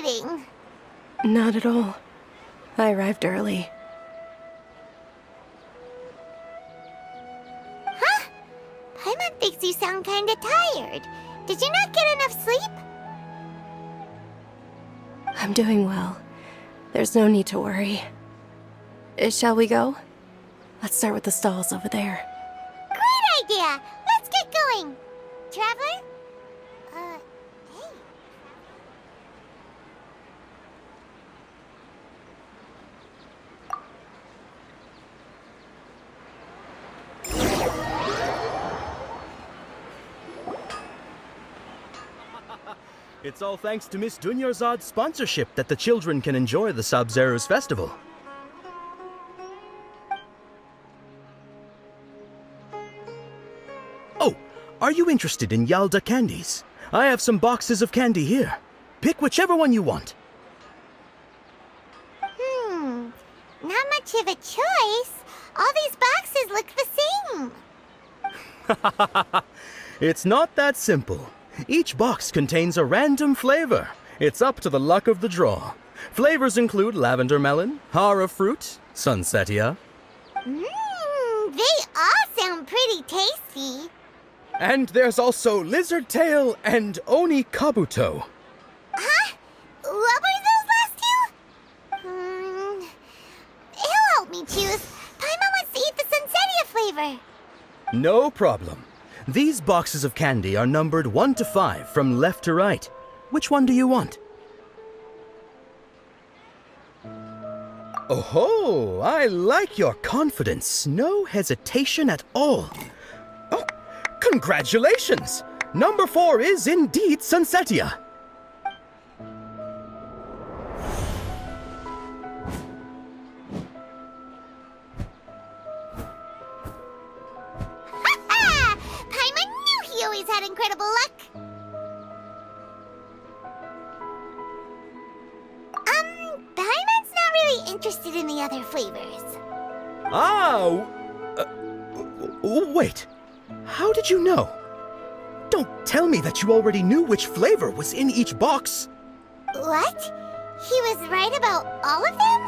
waiting. Not at all. I arrived early. Huh? Paimon thinks you sound kinda tired. Did you not get enough sleep? I'm doing well. There's no need to worry. Shall we go? Let's start with the stalls over there. Great idea! Let's get going! Traveler? Hey. It's all thanks to Miss Dunyarzad's sponsorship that the children can enjoy the Sabzeruz festival. Oh, are you interested in Yalda candies? I have some boxes of candy here. Pick whichever one you want. Not much of a choice. All these boxes look the same. It's not that simple. Each box contains a random flavor. It's up to the luck of the draw. Flavors include lavender melon, hara fruit, sunsetia. They all sound pretty tasty. And there's also lizard tail and oni kabuto. Huh? What were those last two? He'll help me choose. Paimon wants to eat the sunsetia flavor. No problem. These boxes of candy are numbered 1 to 5 from left to right. Which one do you want? Oh, I like your confidence. No hesitation at all. Oh, congratulations! Number 4 is indeed sunsetia. Paimon knew he always had incredible luck. Paimon's not really interested in the other flavors. Wait. How did you know? Don't tell me that you already knew which flavor was in each box. What? He was right about all of them?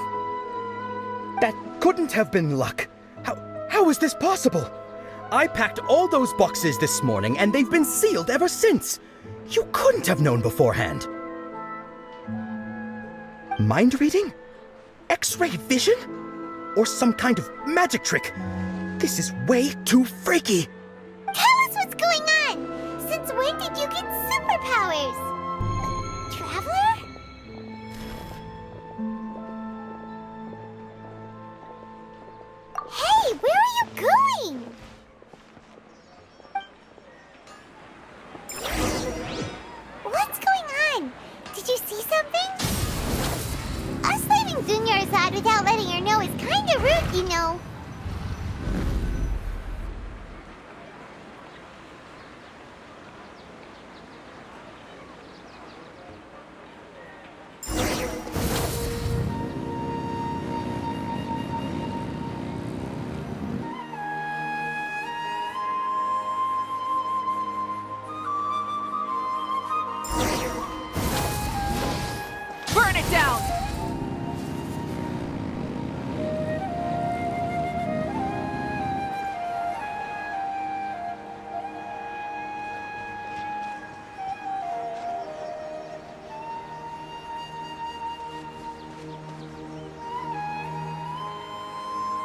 That couldn't have been luck. How is this possible? I packed all those boxes this morning and they've been sealed ever since. You couldn't have known beforehand. Mind reading? X-ray vision? Or some kind of magic trick? This is way too freaky. Tell us what's going on. Since when did you get superpowers? Traveler? Hey, where are you going? What's going on? Did you see something? Us leaving Dunyarzad without letting her know is kinda rude, you know. Burn it down!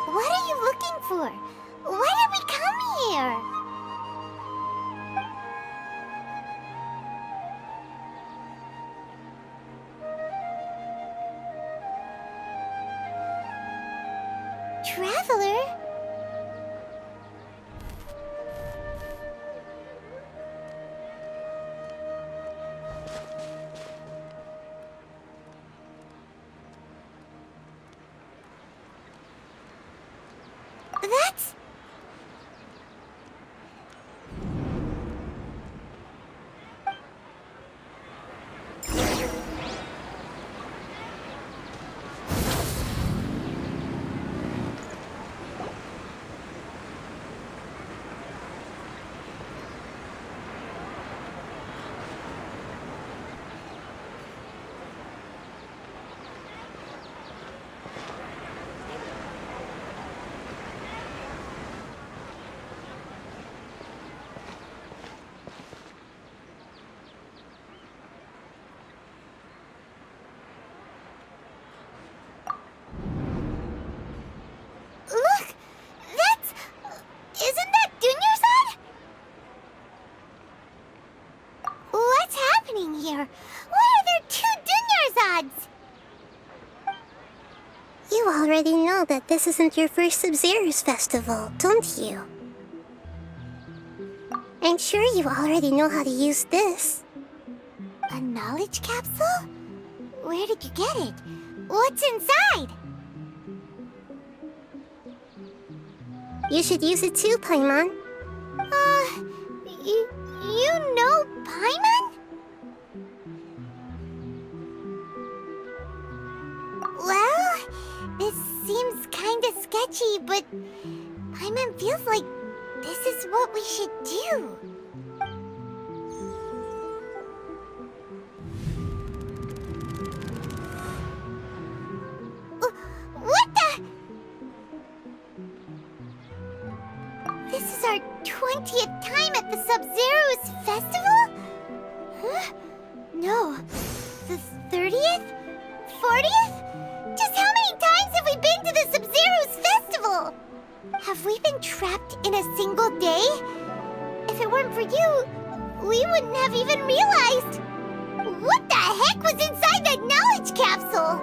What are you looking for? Why did we come here? Traveler? That's... You already know that this isn't your first Sub-Zero's festival, don't you? I'm sure you already know how to use this. A knowledge capsule? Where did you get it? What's inside? You should use it too, Paimon. You know Paimon? Well, this seems kinda sketchy, but Paimon feels like this is what we should do. What the? This is our 20th time at the Sub-Zero's festival? Huh? No. The 30th? 40th? Just how many times have we been to the Sub-Zero's festival? Have we been trapped in a single day? If it weren't for you, we wouldn't have even realized. What the heck was inside that knowledge capsule?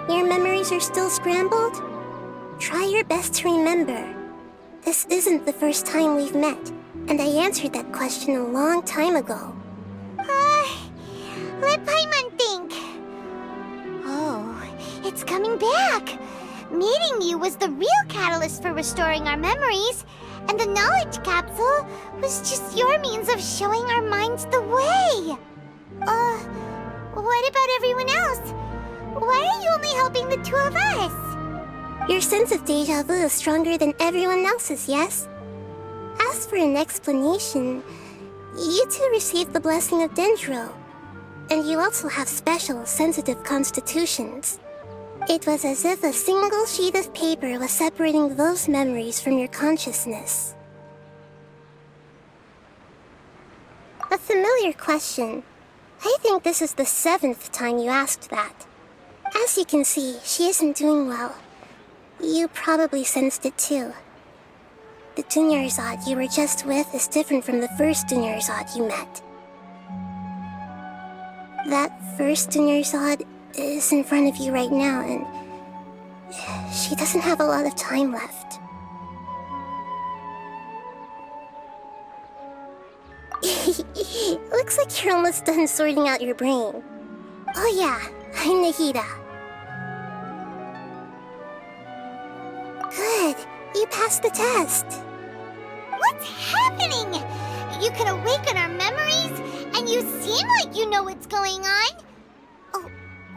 Your memories are still scrambled? Try your best to remember. This isn't the first time we've met, and I answered that question a long time ago. Let Paimon think. Oh, it's coming back. Meeting you was the real catalyst for restoring our memories, and the knowledge capsule was just your means of showing our minds the way. What about everyone else? Why are you only helping the two of us? Your sense of deja vu is stronger than everyone else's, yes? As for an explanation, you two received the blessing of Dendro, and you also have special, sensitive constitutions. It was as if a single sheet of paper was separating those memories from your consciousness. A familiar question. I think this is the 7th time you asked that. As you can see, she isn't doing well. You probably sensed it too. The Dunyarzad you were just with is different from the first Dunyarzad you met. That first Dunyarzad is in front of you right now, and she doesn't have a lot of time left. Looks like you're almost done sorting out your brain. Oh yeah, I'm Nahida. Good, you passed the test. What's happening? You can awaken our memories, and you seem like you know what's going on. Oh,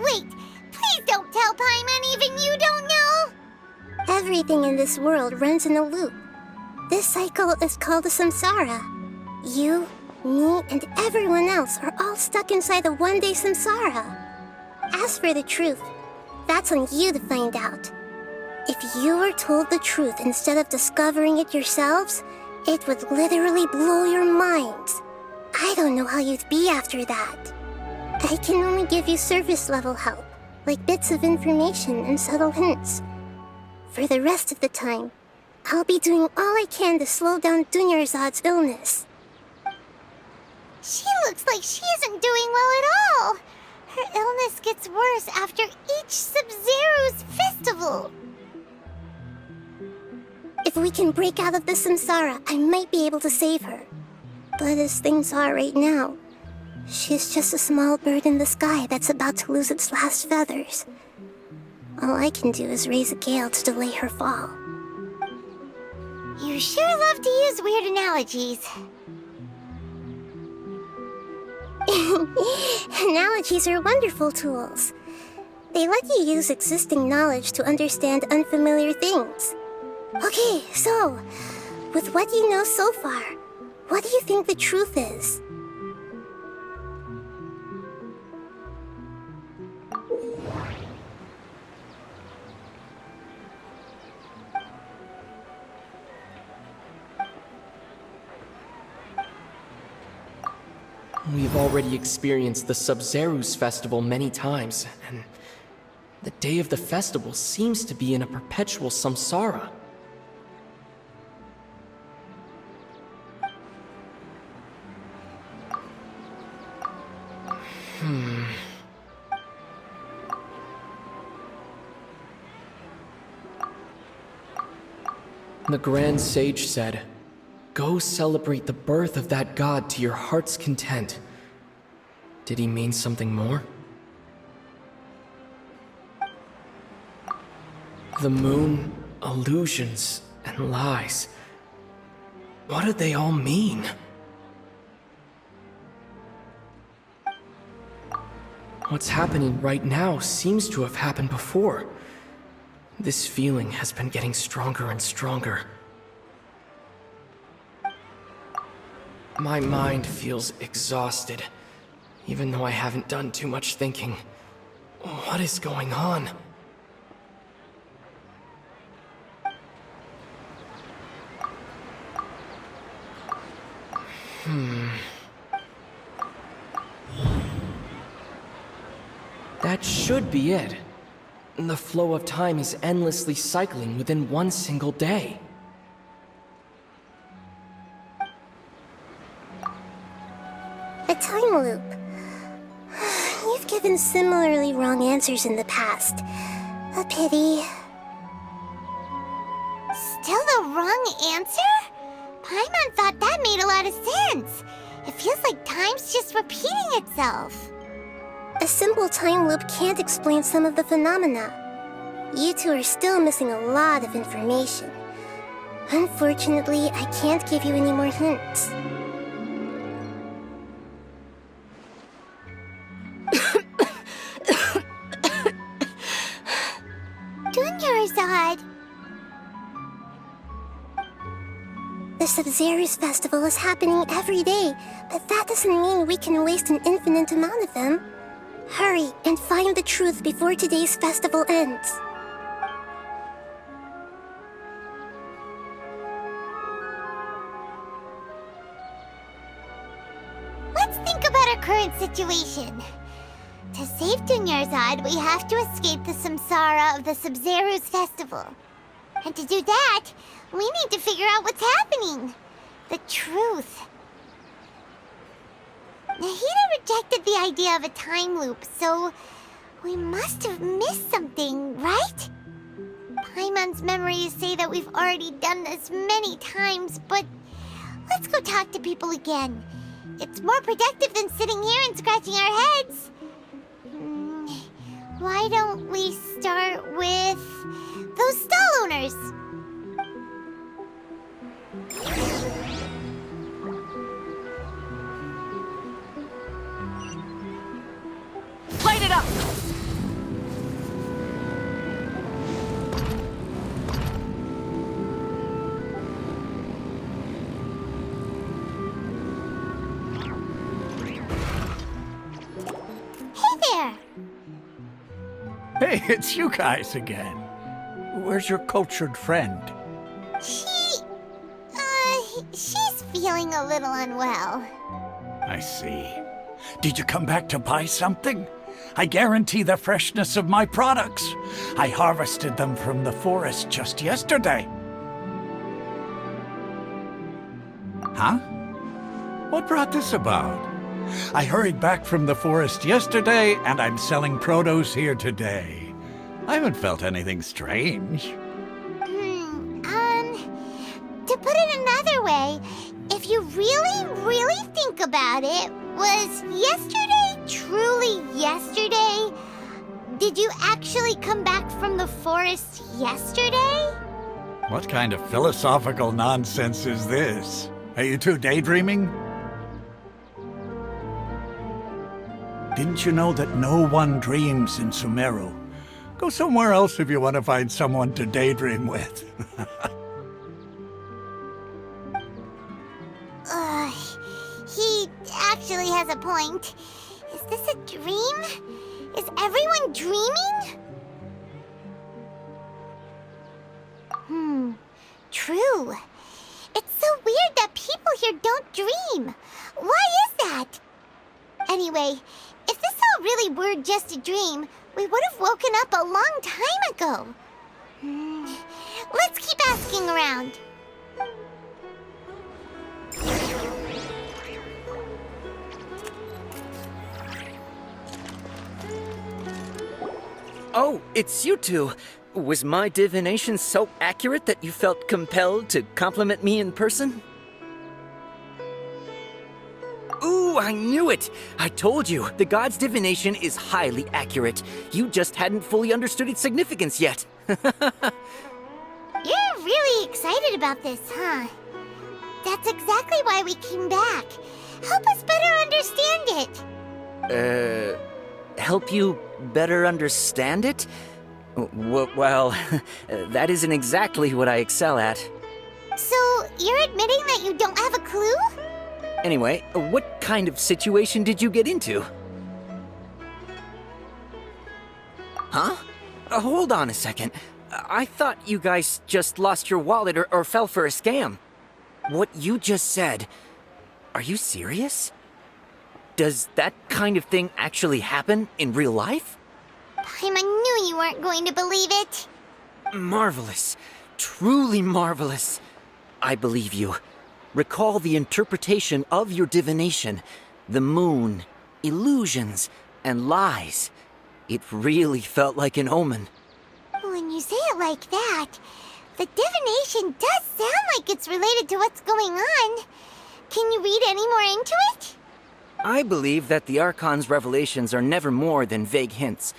wait, please don't tell Paimon even you don't know. Everything in this world runs in a loop. This cycle is called a samsara. You, me, and everyone else are all stuck inside a one-day samsara. As for the truth, that's on you to find out. If you were told the truth instead of discovering it yourselves, it would literally blow your minds. I don't know how you'd be after that. I can only give you surface-level help, like bits of information and subtle hints. For the rest of the time, I'll be doing all I can to slow down Dunyarzad's illness. She looks like she isn't doing well at all. Her illness gets worse after each Sub-Zero's festival. If we can break out of the samsara, I might be able to save her. But as things are right now, she's just a small bird in the sky that's about to lose its last feathers. All I can do is raise a gale to delay her fall. You sure love to use weird analogies. Analogies are wonderful tools. They let you use existing knowledge to understand unfamiliar things. Okay, so, with what you know so far, what do you think the truth is? We've already experienced the Sub-Zero's festival many times, and the day of the festival seems to be in a perpetual samsara. The Grand Sage said, "Go celebrate the birth of that god to your heart's content." Did he mean something more? The moon, illusions, and lies. What do they all mean? What's happening right now seems to have happened before. This feeling has been getting stronger and stronger. My mind feels exhausted, even though I haven't done too much thinking. What is going on? That should be it. The flow of time is endlessly cycling within one single day. A time loop. You've given similarly wrong answers in the past. A pity. Still the wrong answer? Paimon thought that made a lot of sense. It feels like time's just repeating itself. A simple time loop can't explain some of the phenomena. You two are still missing a lot of information. Unfortunately, I can't give you any more hints. Dunyarzad. The Sub-Zero's festival is happening every day, but that doesn't mean we can waste an infinite amount of them. Hurry and find the truth before today's festival ends. Let's think about our current situation. To save Dunyarzad, we have to escape the samsara of the Sub-Zero's festival. And to do that, we need to figure out what's happening. The truth. Nahida rejected the idea of a time loop, so we must have missed something, right? Paimon's memories say that we've already done this many times, but let's go talk to people again. It's more productive than sitting here and scratching our heads. Why don't we start with those stall owners? Light it up! Hey there! Hey, it's you guys again. Where's your cultured friend? She's feeling a little unwell. I see. Did you come back to buy something? I guarantee the freshness of my products. I harvested them from the forest just yesterday. Huh? What brought this about? I hurried back from the forest yesterday, and I'm selling produce here today. I haven't felt anything strange. To put it another way, if you really think about it, was yesterday truly yesterday? Did you actually come back from the forest yesterday? What kind of philosophical nonsense is this? Are you two daydreaming? Didn't you know that no one dreams in Sumeru? Go somewhere else if you want to find someone to daydream with. He actually has a point. Is this a dream? Is everyone dreaming? True. It's so weird that people here don't dream. Why is that? Anyway, if this all really were just a dream, we would have woken up a long time ago. Let's keep asking around. Oh, it's you two. Was my divination so accurate that you felt compelled to compliment me in person? Ooh, I knew it! I told you, the god's divination is highly accurate. You just hadn't fully understood its significance yet. You're really excited about this, huh? That's exactly why we came back. Help us better understand it. Help you better understand it? Well, that isn't exactly what I excel at. So, you're admitting that you don't have a clue? Anyway, what kind of situation did you get into? Huh? Hold on a second. I thought you guys just lost your wallet or fell for a scam. What you just said, are you serious? Does that kind of thing actually happen in real life? Paimon knew you weren't going to believe it. Marvelous. Truly marvelous. I believe you. Recall the interpretation of your divination, the moon, illusions, and lies. It really felt like an omen. When you say it like that, the divination does sound like it's related to what's going on. Can you read any more into it? I believe that the Archon's revelations are never more than vague hints.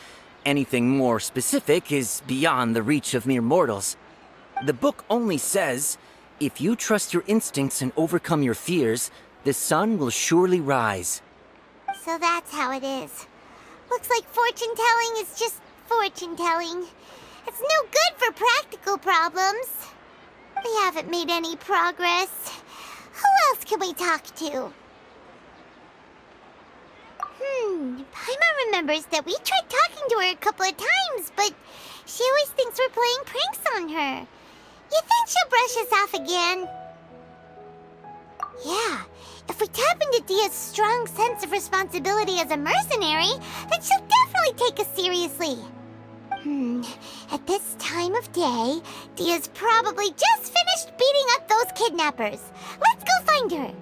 Anything more specific is beyond the reach of mere mortals. The book only says, if you trust your instincts and overcome your fears, the sun will surely rise. So that's how it is. Looks like fortune-telling is just fortune-telling. It's no good for practical problems. We haven't made any progress. Who else can we talk to? Paimon remembers that we tried talking to her a couple of times, but she always thinks we're playing pranks on her. You think she'll brush us off again? Yeah, if we tap into Dia's strong sense of responsibility as a mercenary, then she'll definitely take us seriously. At this time of day, Dia's probably just finished beating up those kidnappers. Let's go find her.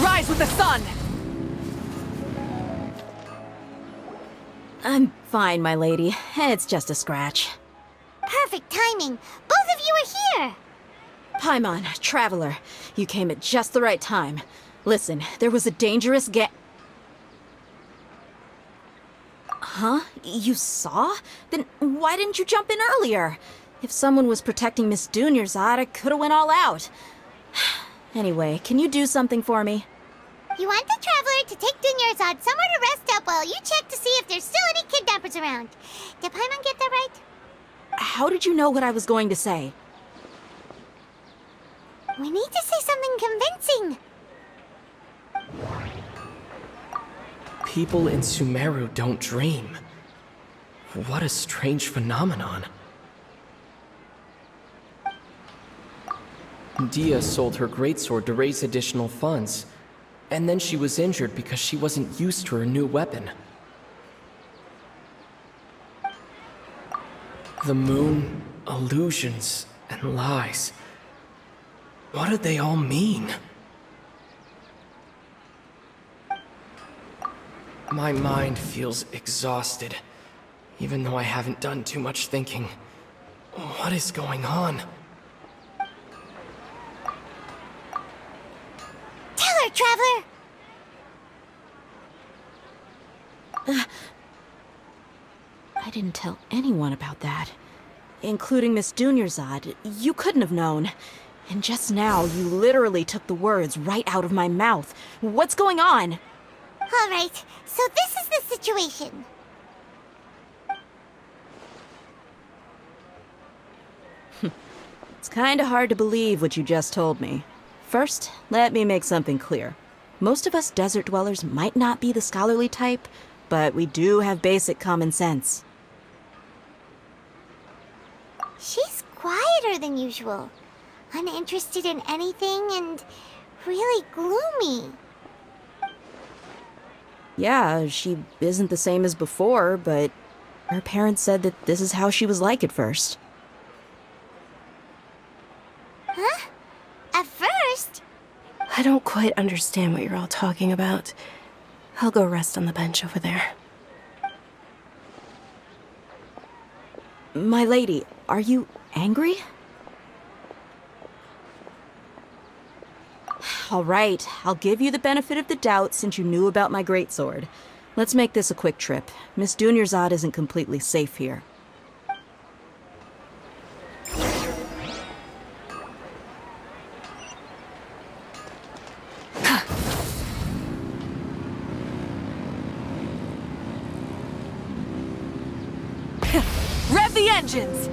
Rise with the sun! I'm fine, my lady. It's just a scratch. Perfect timing. Both of you are here. Paimon, Traveler, you came at just the right time. Listen, there was a dangerous Huh? You saw? Then why didn't you jump in earlier? If someone was protecting Miss Dunyarzad, I could've went all out. Anyway, can you do something for me? You want the Traveler to take Dunyarzad somewhere to rest up while you check to see if there's still any kidnappers around. Did Paimon get that right? How did you know what I was going to say? We need to say something convincing. People in Sumeru don't dream. What a strange phenomenon. Dia sold her greatsword to raise additional funds, and then she was injured because she wasn't used to her new weapon. The moon, illusions, and lies. What do they all mean? My mind feels exhausted, even though I haven't done too much thinking. What is going on? Tell her, Traveler! I didn't tell anyone about that. Including Miss Dunyarzad. You couldn't have known. And just now, you literally took the words right out of my mouth. What's going on? All right, so this is the situation. It's kinda hard to believe what you just told me. First, let me make something clear. Most of us desert dwellers might not be the scholarly type, but we do have basic common sense. She's quieter than usual. Uninterested in anything and really gloomy. Yeah, she isn't the same as before, but her parents said that this is how she was like at first. Huh? At first? I don't quite understand what you're all talking about. I'll go rest on the bench over there. My lady, are you angry? All right, I'll give you the benefit of the doubt since you knew about my greatsword. Let's make this a quick trip. Miss Dunyarzad isn't completely safe here. Rev the engines!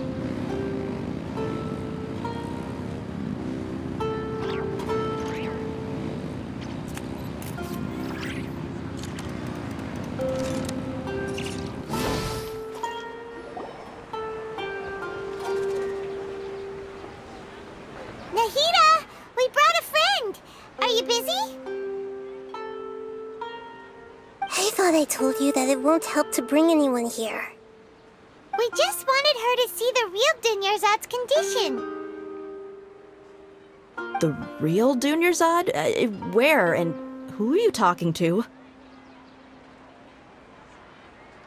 Nahida, we brought a friend. Are you busy? I thought I told you that it won't help to bring anyone here. We just wanted her to see the real Dunyarzad's condition. The real Dunyarzad? Where and who are you talking to?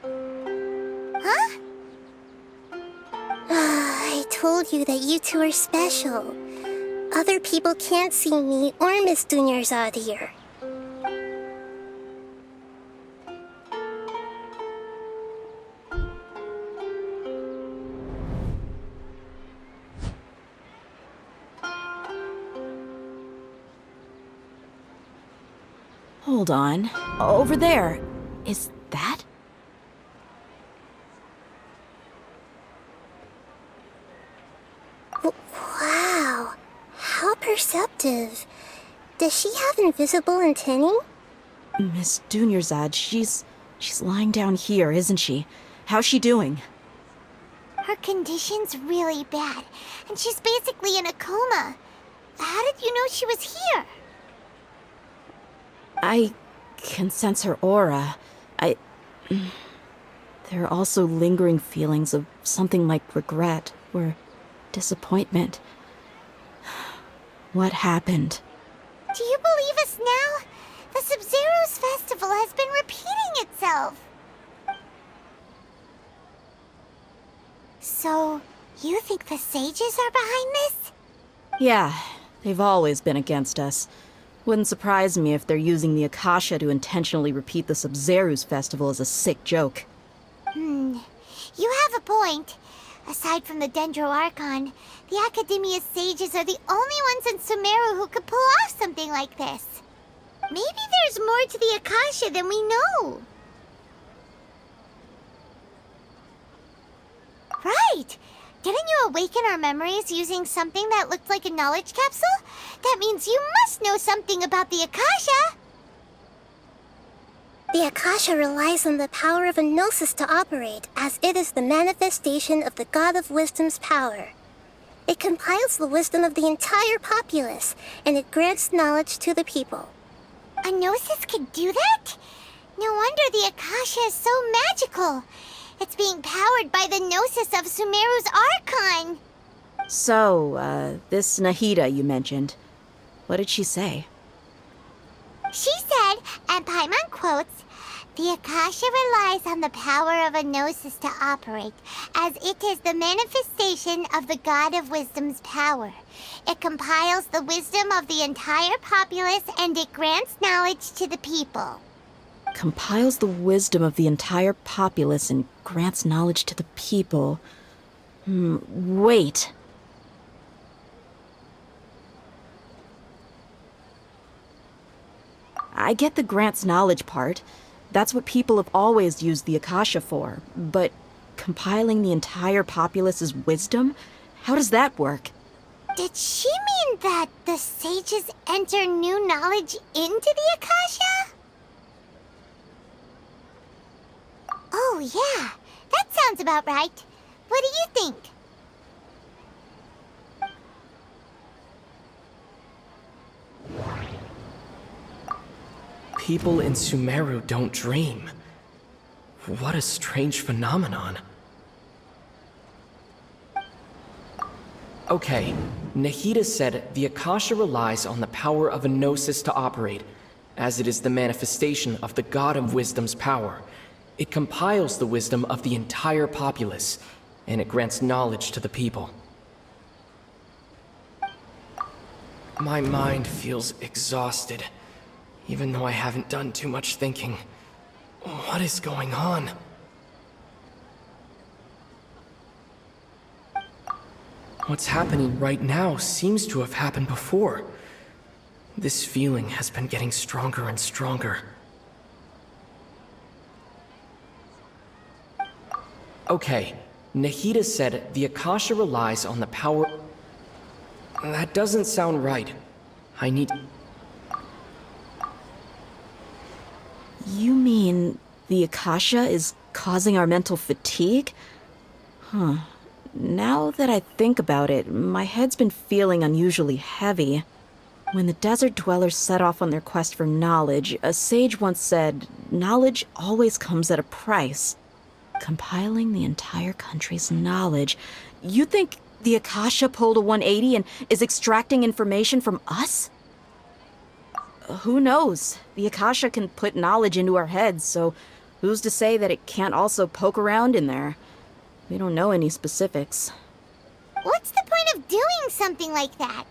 Huh? I told you that you two are special. Other people can't see me or Miss Dunyarzad here. Hold on. Over there. Is that? Wow. How perceptive. Does she have invisible antennae? Miss Dunyarzad, she's lying down here, isn't she? How's she doing? Her condition's really bad, and she's basically in a coma. How did you know she was here? I can sense her aura. There are also lingering feelings of something like regret or disappointment. What happened? Do you believe us now? The Sub-Zero's festival has been repeating itself. So, you think the sages are behind this? Yeah, they've always been against us. Wouldn't surprise me if they're using the Akasha to intentionally repeat the Sub-Zero's festival as a sick joke. You have a point. Aside from the Dendro Archon, the Academia's sages are the only ones in Sumeru who could pull off something like this. Maybe there's more to the Akasha than we know. Right! Didn't you awaken our memories using something that looked like a knowledge capsule? That means you must know something about the Akasha! The Akasha relies on the power of a gnosis to operate, as it is the manifestation of the God of Wisdom's power. It compiles the wisdom of the entire populace, and it grants knowledge to the people. A gnosis could do that? No wonder the Akasha is so magical. It's being powered by the gnosis of Sumeru's Archon. So, this Nahida you mentioned, what did she say? She said, and Paimon quotes, "The Akasha relies on the power of a gnosis to operate, as it is the manifestation of the God of Wisdom's power. It compiles the wisdom of the entire populace and it grants knowledge to the people." Compiles the wisdom of the entire populace and grants knowledge to the people. Wait. I get the grants knowledge part. That's what people have always used the Akasha for. But compiling the entire populace's wisdom? How does that work? Did she mean that the sages enter new knowledge into the Akasha? Oh, yeah. That sounds about right. What do you think? People in Sumeru don't dream. What a strange phenomenon. Okay, Nahida said the Akasha relies on the power of a gnosis to operate, as it is the manifestation of the God of Wisdom's power. It compiles the wisdom of the entire populace, and it grants knowledge to the people. My mind feels exhausted, even though I haven't done too much thinking. What is going on? What's happening right now seems to have happened before. This feeling has been getting stronger and stronger. Okay, Nahida said the Akasha relies on the power... That doesn't sound right. I need... You mean the Akasha is causing our mental fatigue? Huh. Now that I think about it, my head's been feeling unusually heavy. When the desert dwellers set off on their quest for knowledge, a sage once said, knowledge always comes at a price. Compiling the entire country's knowledge. You think the Akasha pulled a 180 and is extracting information from us? Who knows? The Akasha can put knowledge into our heads, so who's to say that it can't also poke around in there? We don't know any specifics. What's the point of doing something like that?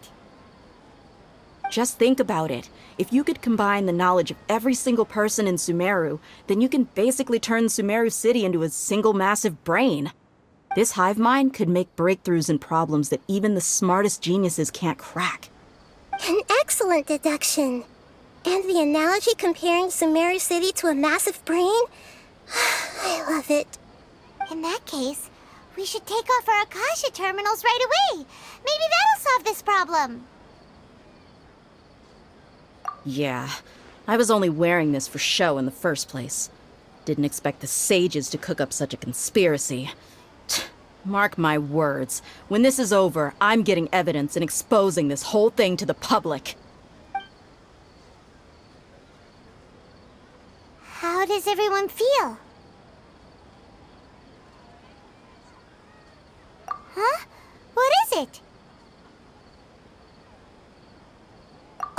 Just think about it. If you could combine the knowledge of every single person in Sumeru, then you can basically turn Sumeru City into a single massive brain. This hive mind could make breakthroughs in problems that even the smartest geniuses can't crack. An excellent deduction. And the analogy comparing Sumeru City to a massive brain? I love it. In that case, we should take off our Akasha terminals right away. Maybe that'll solve this problem. Yeah, I was only wearing this for show in the first place. Didn't expect the sages to cook up such a conspiracy. Mark my words, when this is over, I'm getting evidence and exposing this whole thing to the public. How does everyone feel? Huh? What is it?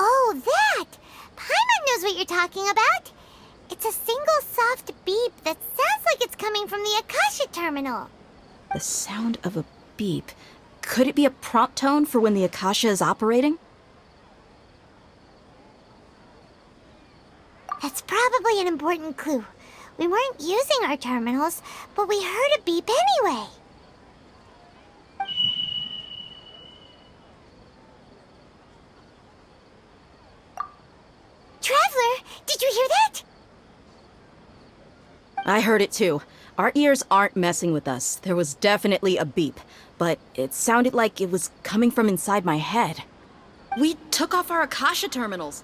Oh, that! Paimon knows what you're talking about. It's a single soft beep that sounds like it's coming from the Akasha terminal. The sound of a beep. Could it be a prompt tone for when the Akasha is operating? That's probably an important clue. We weren't using our terminals, but we heard a beep anyway. Traveler, did you hear that? I heard it too. Our ears aren't messing with us. There was definitely a beep, but it sounded like it was coming from inside my head. We took off our Akasha terminals.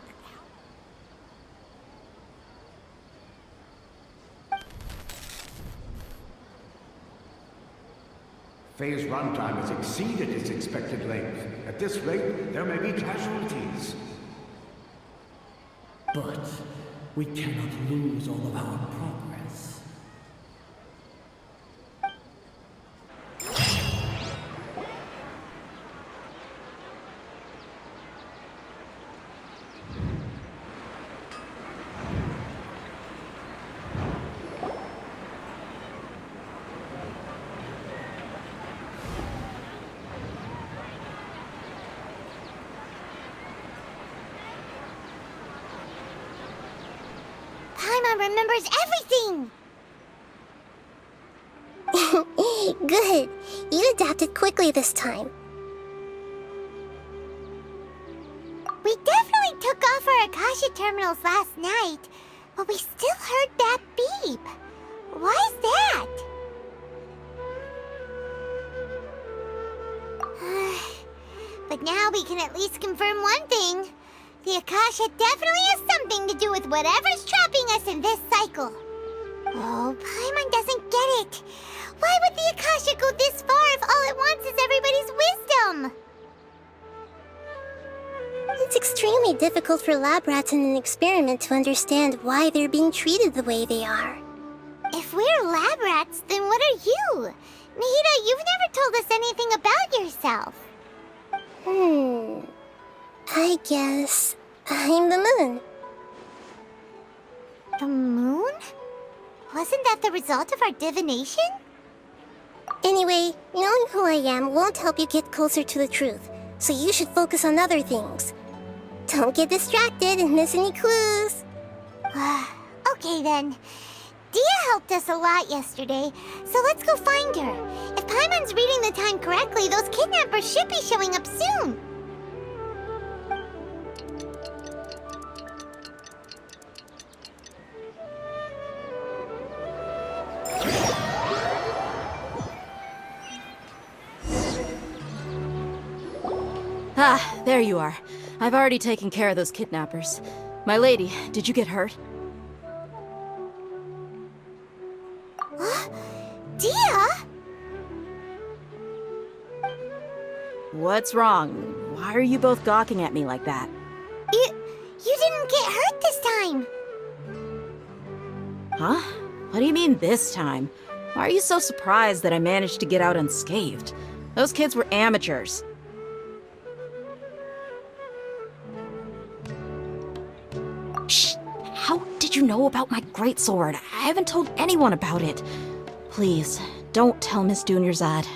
Phase runtime has exceeded its expected length. At this rate, there may be casualties. But we cannot lose all of our progress. Paimon remembers everything! Good. You adapted quickly this time. We definitely took off our Akasha terminals last night, but we still heard that beep. Why is that? But now we can at least confirm one thing. The Akasha definitely has something to do with whatever's trapping us in this cycle. Oh, Paimon doesn't get it. Why would the Akasha go this far if all it wants is everybody's wisdom? It's extremely difficult for lab rats in an experiment to understand why they're being treated the way they are. If we're lab rats, then what are you? Nahida, you've never told us anything about yourself. I guess I'm the moon. The moon? Wasn't that the result of our divination? Anyway, knowing who I am won't help you get closer to the truth, so you should focus on other things. Don't get distracted and miss any clues. Okay then. Dia helped us a lot yesterday, so let's go find her. If Paimon's reading the time correctly, those kidnappers should be showing up soon. Ah, there you are. I've already taken care of those kidnappers. My lady, did you get hurt? Dia? What's wrong? Why are you both gawking at me like that? You didn't get hurt this time. Huh? What do you mean this time? Why are you so surprised that I managed to get out unscathed? Those kids were amateurs. Shh! How did you know about my greatsword? I haven't told anyone about it. Please, don't tell Miss Dunyarzad.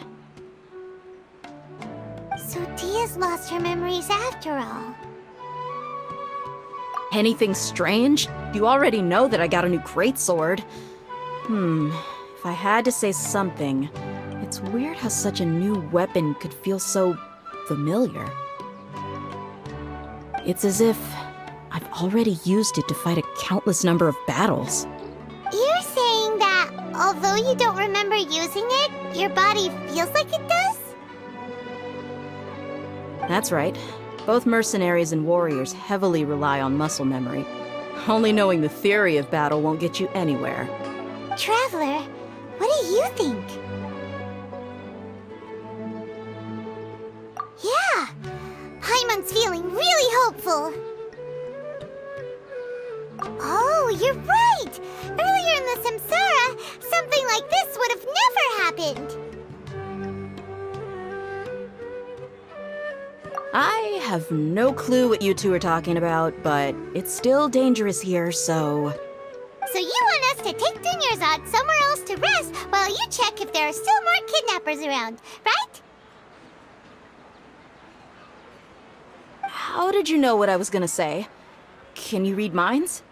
So Dia's lost her memories after all. Anything strange? You already know that I got a new greatsword. If I had to say something, it's weird how such a new weapon could feel so familiar. It's as if I've already used it to fight a countless number of battles. You're saying that although you don't remember using it, your body feels like it does? That's right. Both mercenaries and warriors heavily rely on muscle memory. Only knowing the theory of battle won't get you anywhere. Traveler, what do you think? Yeah, Paimon's feeling really hopeful. Oh, you're right! Earlier in the Samsara, something like this would have never happened. I have no clue what you two are talking about, but it's still dangerous here, so... So you want us to take Dunyarzad somewhere else to rest while you check if there are still more kidnappers around, right? How did you know what I was gonna say? Can you read minds?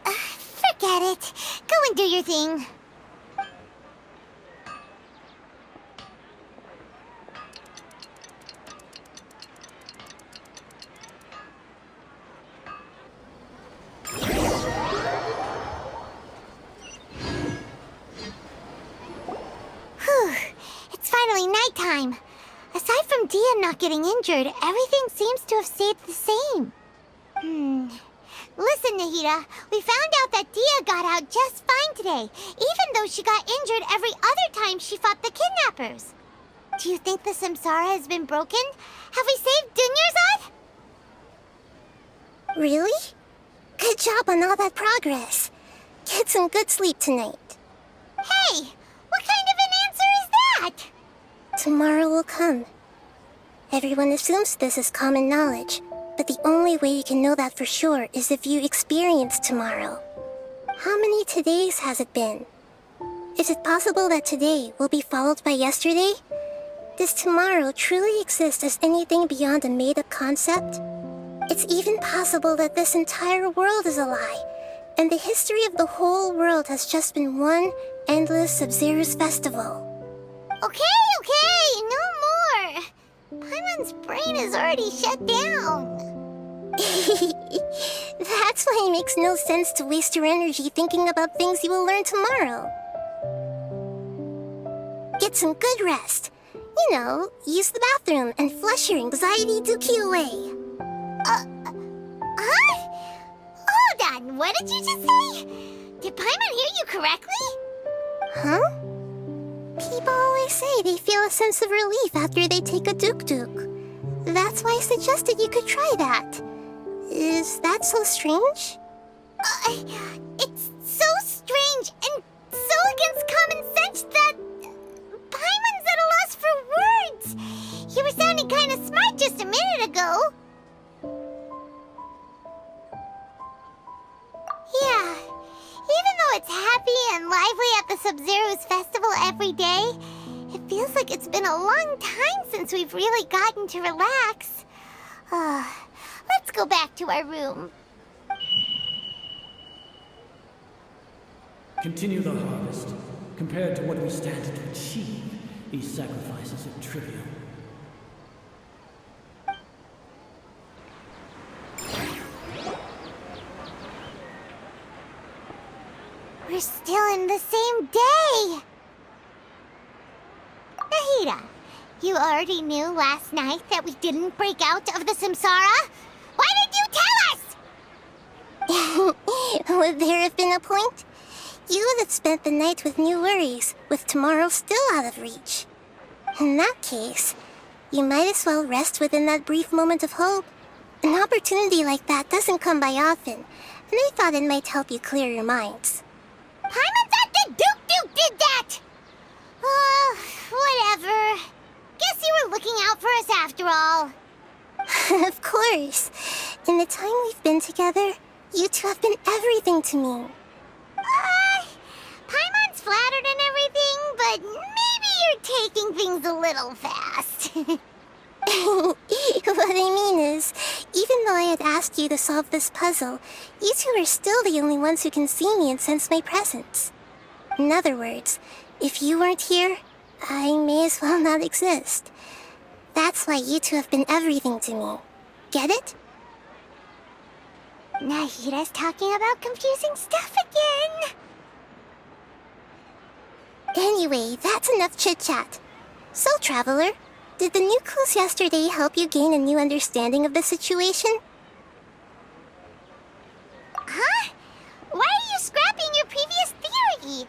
Forget it. Go and do your thing. Whew. It's finally nighttime. Aside from Dia not getting injured, everything seems to have stayed the same. Listen, Nahida, we found out that Dia got out just fine today, even though she got injured every other time she fought the kidnappers. Do you think the Samsara has been broken? Have we saved Dunyarzad? Really? Good job on all that progress. Get some good sleep tonight. Hey, what kind of an answer is that? Tomorrow will come. Everyone assumes this is common knowledge, but the only way you can know that for sure is if you experience tomorrow. How many todays has it been? Is it possible that today will be followed by yesterday? Does tomorrow truly exist as anything beyond a made-up concept? It's even possible that this entire world is a lie, and the history of the whole world has just been one endless Sub-Zero's festival. Okay, no more. Paimon's brain is already shut down. That's why it makes no sense to waste your energy thinking about things you will learn tomorrow. Get some good rest. You know, use the bathroom and flush your anxiety dookie away. Huh? Hold on, what did you just say? Did Paimon hear you correctly? Huh? People always say they feel a sense of relief after they take a duk-duk. That's why I suggested you could try that. Is that so strange? It's so strange and so against common sense that Paimon's at a loss for words. You were sounding kind of smart just a minute ago. Yeah, lively at the Sub-Zero's festival every day. It feels like it's been a long time since we've really gotten to relax. Let's go back to our room. Continue the harvest. Compared to what we stand to achieve, these sacrifices are trivial. We're still in the same day! Nahida, you already knew last night that we didn't break out of the Samsara? Why did you tell us? Would there have been a point? You would have spent the night with new worries, with tomorrow still out of reach. In that case, you might as well rest within that brief moment of hope. An opportunity like that doesn't come by often, and I thought it might help you clear your minds. Paimon thought the Duke did that! Whatever. Guess you were looking out for us after all. Of course. In the time we've been together, you two have been everything to me. Paimon's flattered and everything, but maybe you're taking things a little fast. What I mean is, even though I had asked you to solve this puzzle, you two are still the only ones who can see me and sense my presence. In other words, if you weren't here, I may as well not exist. That's why you two have been everything to me. Get it? Nahida's talking about confusing stuff again. Anyway, that's enough chit-chat. So, Traveler, did the new clues yesterday help you gain a new understanding of the situation? Huh? Why are you scrapping your previous theory?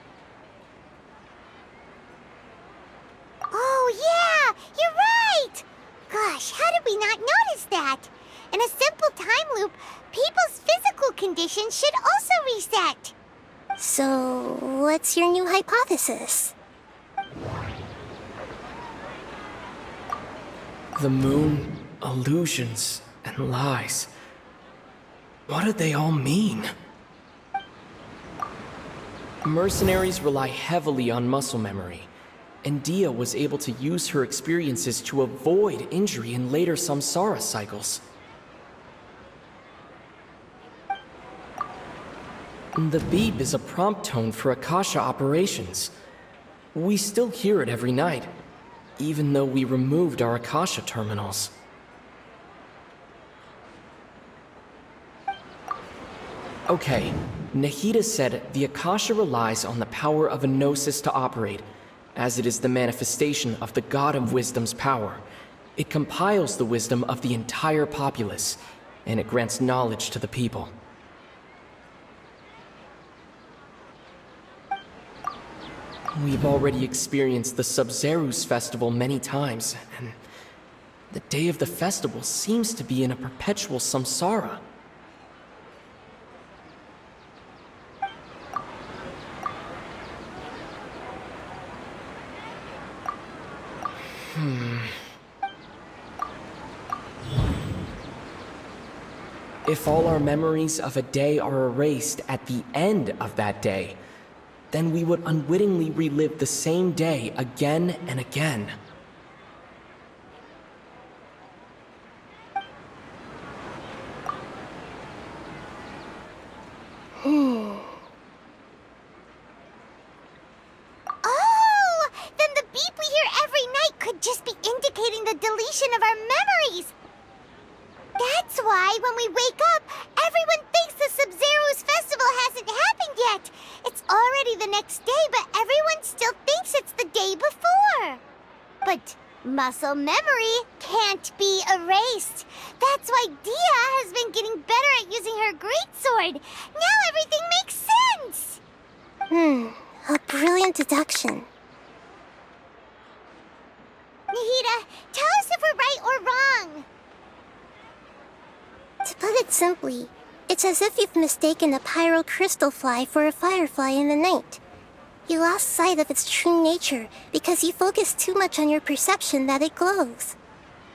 Oh yeah, you're right! Gosh, how did we not notice that? In a simple time loop, people's physical condition should also reset. So, what's your new hypothesis? The moon, illusions, and lies. What do they all mean? Mercenaries rely heavily on muscle memory, and Dia was able to use her experiences to avoid injury in later samsara cycles. The beep is a prompt tone for Akasha operations. We still hear it every night, even though we removed our Akasha terminals. Okay, Nahida said the Akasha relies on the power of a gnosis to operate, as it is the manifestation of the God of Wisdom's power. It compiles the wisdom of the entire populace, and it grants knowledge to the people. We've already experienced the Sub-Zero's festival many times, and the day of the festival seems to be in a perpetual samsara. If all our memories of a day are erased at the end of that day, then we would unwittingly relive the same day again and again. Oh! Then the beep we hear every night could just be indicating the deletion of our memories. That's why when we wake up, everyone thinks the Sub-Zero's festival hasn't happened yet. It's already the next day, but everyone still thinks it's the day before. But muscle memory can't be erased. That's why Dia has been getting better at using her greatsword. Now everything makes sense. A brilliant deduction. Nahida, tell us if we're right or wrong. To put it simply, it's as if you've mistaken a pyro crystal fly for a firefly in the night. You lost sight of its true nature because you focused too much on your perception that it glows.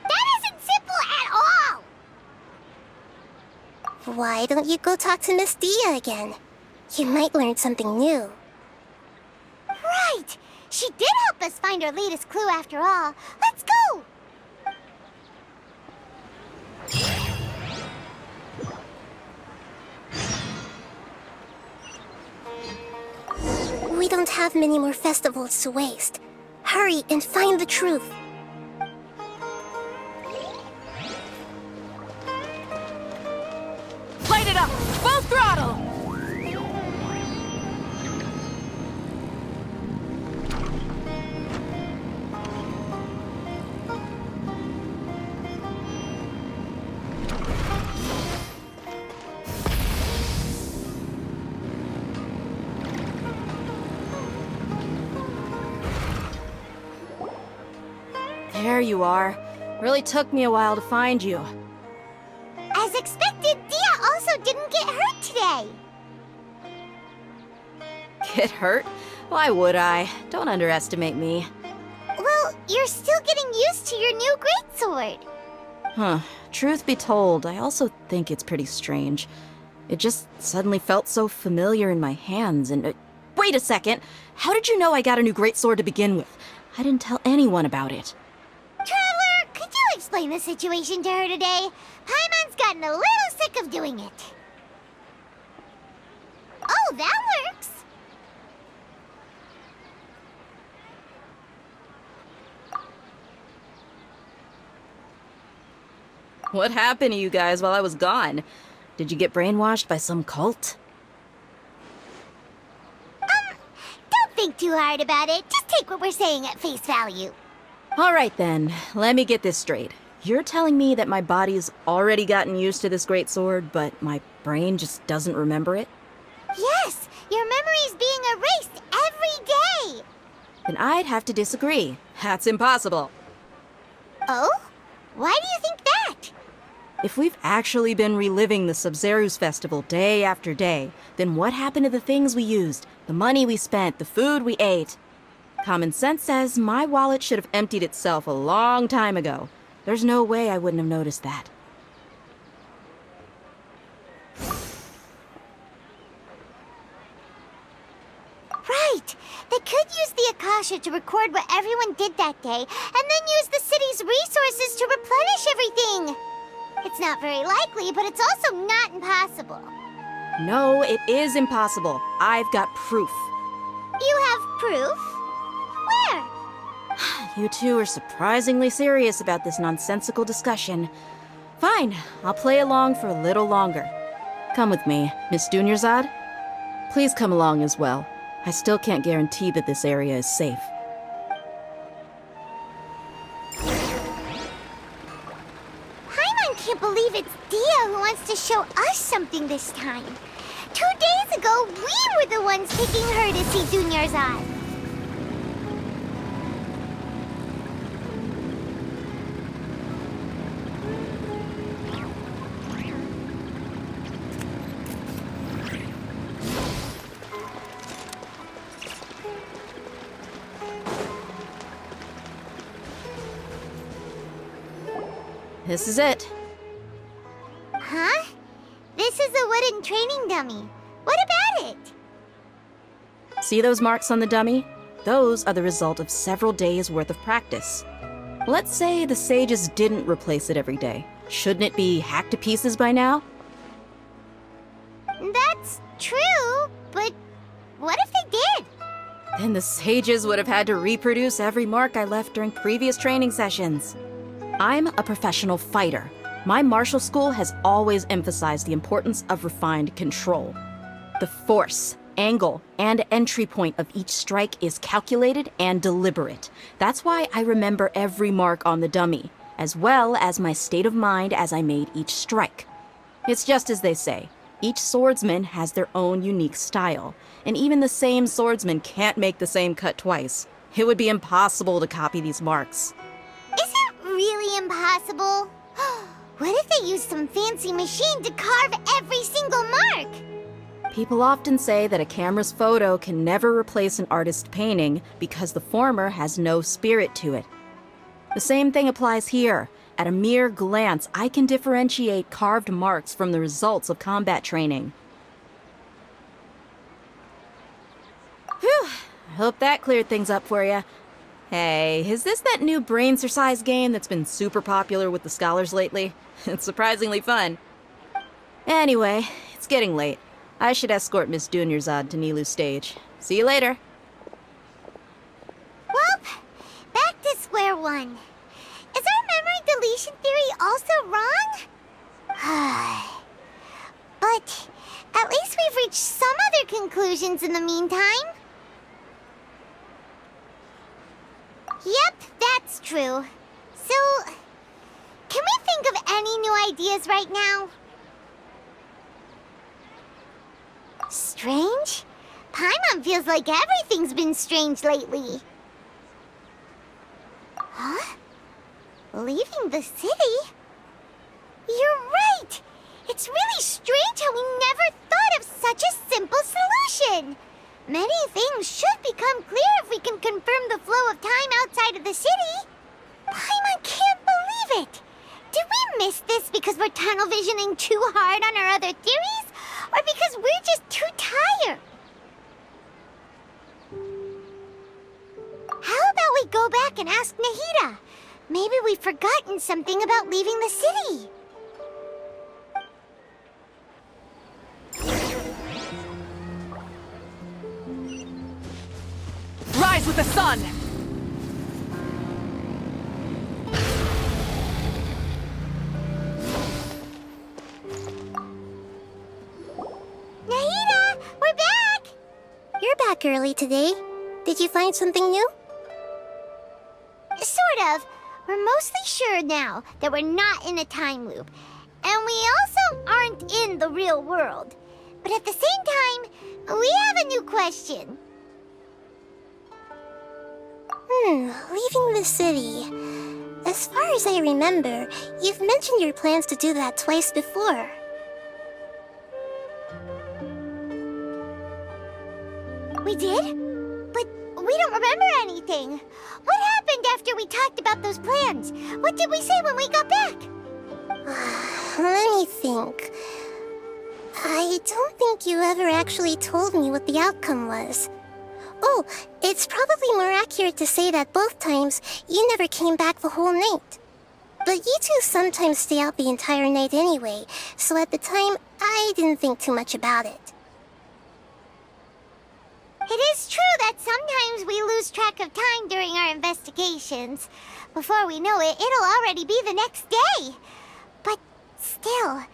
That isn't simple at all! Why don't you go talk to Miss Dia again? You might learn something new. Right! She did help us find our latest clue after all. Let's go! We don't have many more festivals to waste. Hurry and find the truth. Light it up! Full throttle! There you are. Really took me a while to find you. As expected, Dia also didn't get hurt today. Get hurt? Why would I? Don't underestimate me. Well, you're still getting used to your new greatsword. Huh. Truth be told, I also think it's pretty strange. It just suddenly felt so familiar in my hands and... wait a second! How did you know I got a new greatsword to begin with? I didn't tell anyone about it. Traveler, could you explain the situation to her today? Paimon's gotten a little sick of doing it. Oh, that works. What happened to you guys while I was gone? Did you get brainwashed by some cult? Don't think too hard about it. Just take what we're saying at face value. Alright then, let me get this straight. You're telling me that my body's already gotten used to this great sword, but my brain just doesn't remember it? Yes, your memory's being erased every day. Then I'd have to disagree. That's impossible. Oh? Why do you think that? If we've actually been reliving the Sub-Zeru's festival day after day, then what happened to the things we used, the money we spent, the food we ate? Common sense says my wallet should have emptied itself a long time ago. There's no way I wouldn't have noticed that. Right. They could use the Akasha to record what everyone did that day, and then use the city's resources to replenish everything. It's not very likely, but it's also not impossible. No, it is impossible. I've got proof. You have proof? Where? You two are surprisingly serious about this nonsensical discussion. Fine, I'll play along for a little longer. Come with me, Miss Dunyarzad. Please come along as well. I still can't guarantee that this area is safe. Paimon can't believe it's Dia who wants to show us something this time. 2 days ago, we were the ones taking her to see Dunyarzad. This is it. Huh? This is a wooden training dummy. What about it? See those marks on the dummy? Those are the result of several days' worth of practice. Let's say the sages didn't replace it every day. Shouldn't it be hacked to pieces by now? That's true, but what if they did? Then the sages would have had to reproduce every mark I left during previous training sessions. I'm a professional fighter. My martial school has always emphasized the importance of refined control. The force, angle, and entry point of each strike is calculated and deliberate. That's why I remember every mark on the dummy, as well as my state of mind as I made each strike. It's just as they say, each swordsman has their own unique style, and even the same swordsman can't make the same cut twice. It would be impossible to copy these marks. Is it really impossible? What if they used some fancy machine to carve every single mark? People often say that a camera's photo can never replace an artist's painting because the former has no spirit to it. The same thing applies here. At a mere glance, I can differentiate carved marks from the results of combat training. Whew, Hope that cleared things up for you. Hey, is this that new brain exercise game that's been super popular with the scholars lately? It's surprisingly fun. Anyway, it's getting late. I should escort Miss Dunyarzad to Nilu's stage. See you later. Well, back to square one. Is our memory deletion theory also wrong? But at least we've reached some other conclusions in the meantime. Yep, that's true. So, can we think of any new ideas right now? Strange? Paimon feels like everything's been strange lately. Huh? Leaving the city? You're right! It's really strange how we never thought of such a simple solution! Many things should become clear if we can confirm the flow of time outside of the city. Paimon can't believe it! Did we miss this because we're tunnel visioning too hard on our other theories? Or because we're just too tired? How about we go back and ask Nahida? Maybe we've forgotten something about leaving the city. Rise with the sun! Nahida, we're back! You're back early today. Did you find something new? Sort of. We're mostly sure now that we're not in a time loop. And we also aren't in the real world. But at the same time, we have a new question. Leaving the city. As far as I remember, you've mentioned your plans to do that twice before. We did? But we don't remember anything. What happened after we talked about those plans? What did we say when we got back? Let me think. I don't think you ever actually told me what the outcome was. Oh, it's probably more accurate to say that both times you never came back the whole night. But you two sometimes stay out the entire night anyway, so at the time, I didn't think too much about it. It is true that sometimes we lose track of time during our investigations. Before we know it, it'll already be the next day. But still,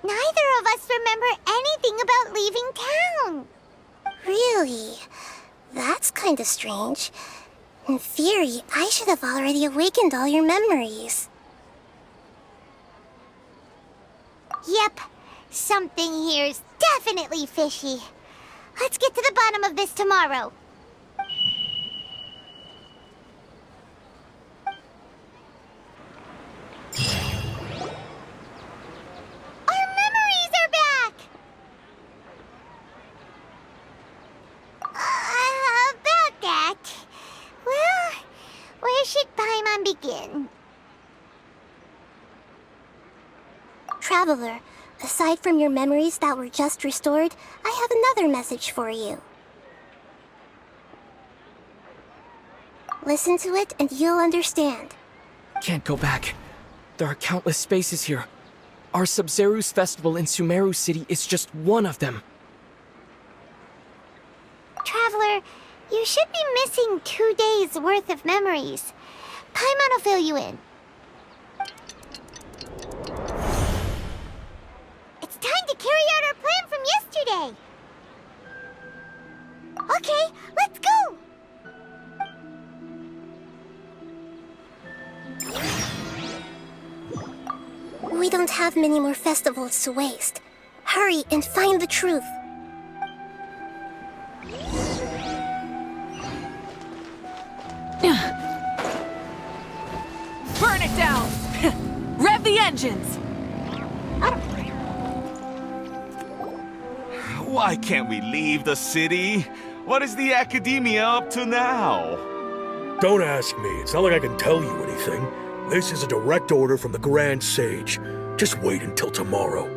neither of us remember anything about leaving town. Really? That's kinda strange. In theory, I should have already awakened all your memories. Yep, something here's definitely fishy. Let's get to the bottom of this tomorrow. Our memories are back! About that. Well, where should Paimon begin? Traveler, aside from your memories that were just restored, I have another message for you. Listen to it and you'll understand. Can't go back. There are countless spaces here. Our Sub-Zeru's festival in Sumeru City is just one of them. Traveler, you should be missing 2 days worth of memories. Paimon will fill you in. It's time to carry out our plan from yesterday. Okay, let's go! We don't have many more festivals to waste. Hurry and find the truth. Burn it down! Rev the engines! Why can't we leave the city? What is the Academia up to now? Don't ask me. It's not like I can tell you anything. This is a direct order from the Grand Sage. Just wait until tomorrow.